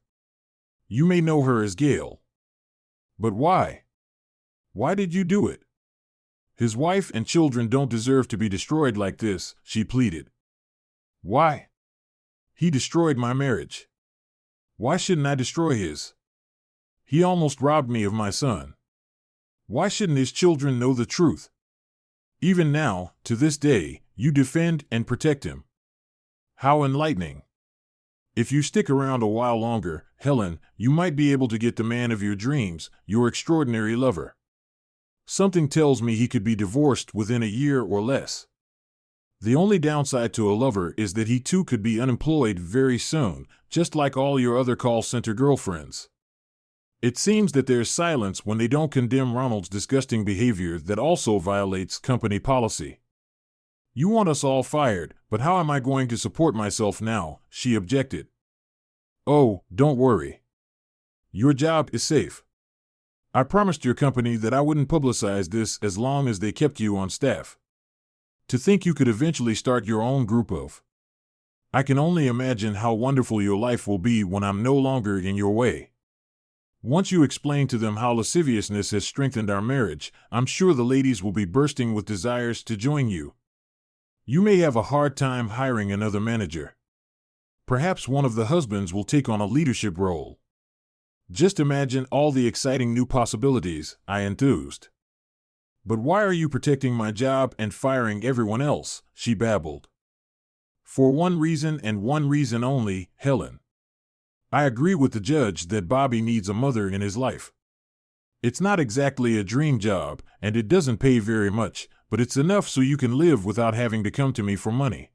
You may know her as Gail. But why? Why did you do it? His wife and children don't deserve to be destroyed like this, she pleaded. Why? He destroyed my marriage. Why shouldn't I destroy his? He almost robbed me of my son. Why shouldn't his children know the truth? Even now, to this day, you defend and protect him. How enlightening. If you stick around a while longer, Helen, you might be able to get the man of your dreams, your extraordinary lover. Something tells me he could be divorced within a year or less. The only downside to a lover is that he too could be unemployed very soon, just like all your other call center girlfriends. It seems that there's silence when they don't condemn Ronald's disgusting behavior that also violates company policy. You want us all fired, but how am I going to support myself now? She objected. Oh, don't worry. Your job is safe. I promised your company that I wouldn't publicize this as long as they kept you on staff. To think you could eventually start your own group of. I can only imagine how wonderful your life will be when I'm no longer in your way. Once you explain to them how lasciviousness has strengthened our marriage, I'm sure the ladies will be bursting with desires to join you. You may have a hard time hiring another manager. Perhaps one of the husbands will take on a leadership role. Just imagine all the exciting new possibilities, I enthused. But why are you protecting my job and firing everyone else? She babbled. For one reason and one reason only, Helen. I agree with the judge that Bobby needs a mother in his life. It's not exactly a dream job, and it doesn't pay very much, but it's enough so you can live without having to come to me for money.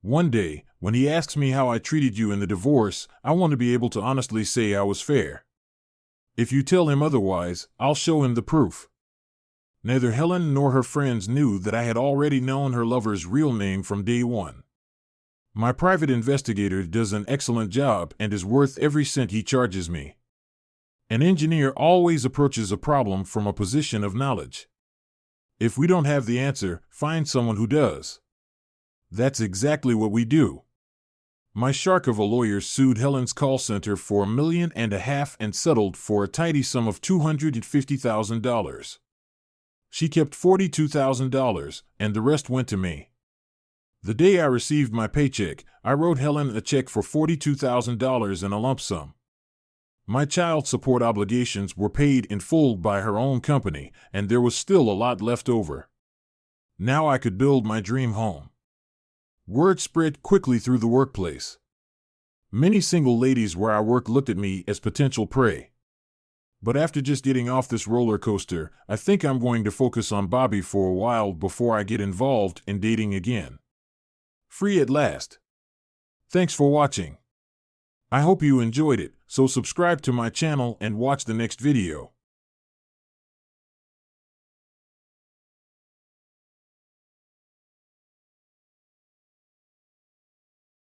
One day, when he asks me how I treated you in the divorce, I want to be able to honestly say I was fair. If you tell him otherwise, I'll show him the proof. Neither Helen nor her friends knew that I had already known her lover's real name from day one. My private investigator does an excellent job and is worth every cent he charges me. An engineer always approaches a problem from a position of knowledge. If we don't have the answer, find someone who does. That's exactly what we do. My shark of a lawyer sued Helen's call center for $1.5 million and settled for a tidy sum of $250,000. She kept $42,000, and the rest went to me. The day I received my paycheck, I wrote Helen a check for $42,000 in a lump sum. My child support obligations were paid in full by her own company, and there was still a lot left over. Now I could build my dream home. Word spread quickly through the workplace. Many single ladies where I work looked at me as potential prey. But after just getting off this roller coaster, I think I'm going to focus on Bobby for a while before I get involved in dating again. Free at last. Thanks for watching. I hope you enjoyed it, so subscribe to my channel and watch the next video.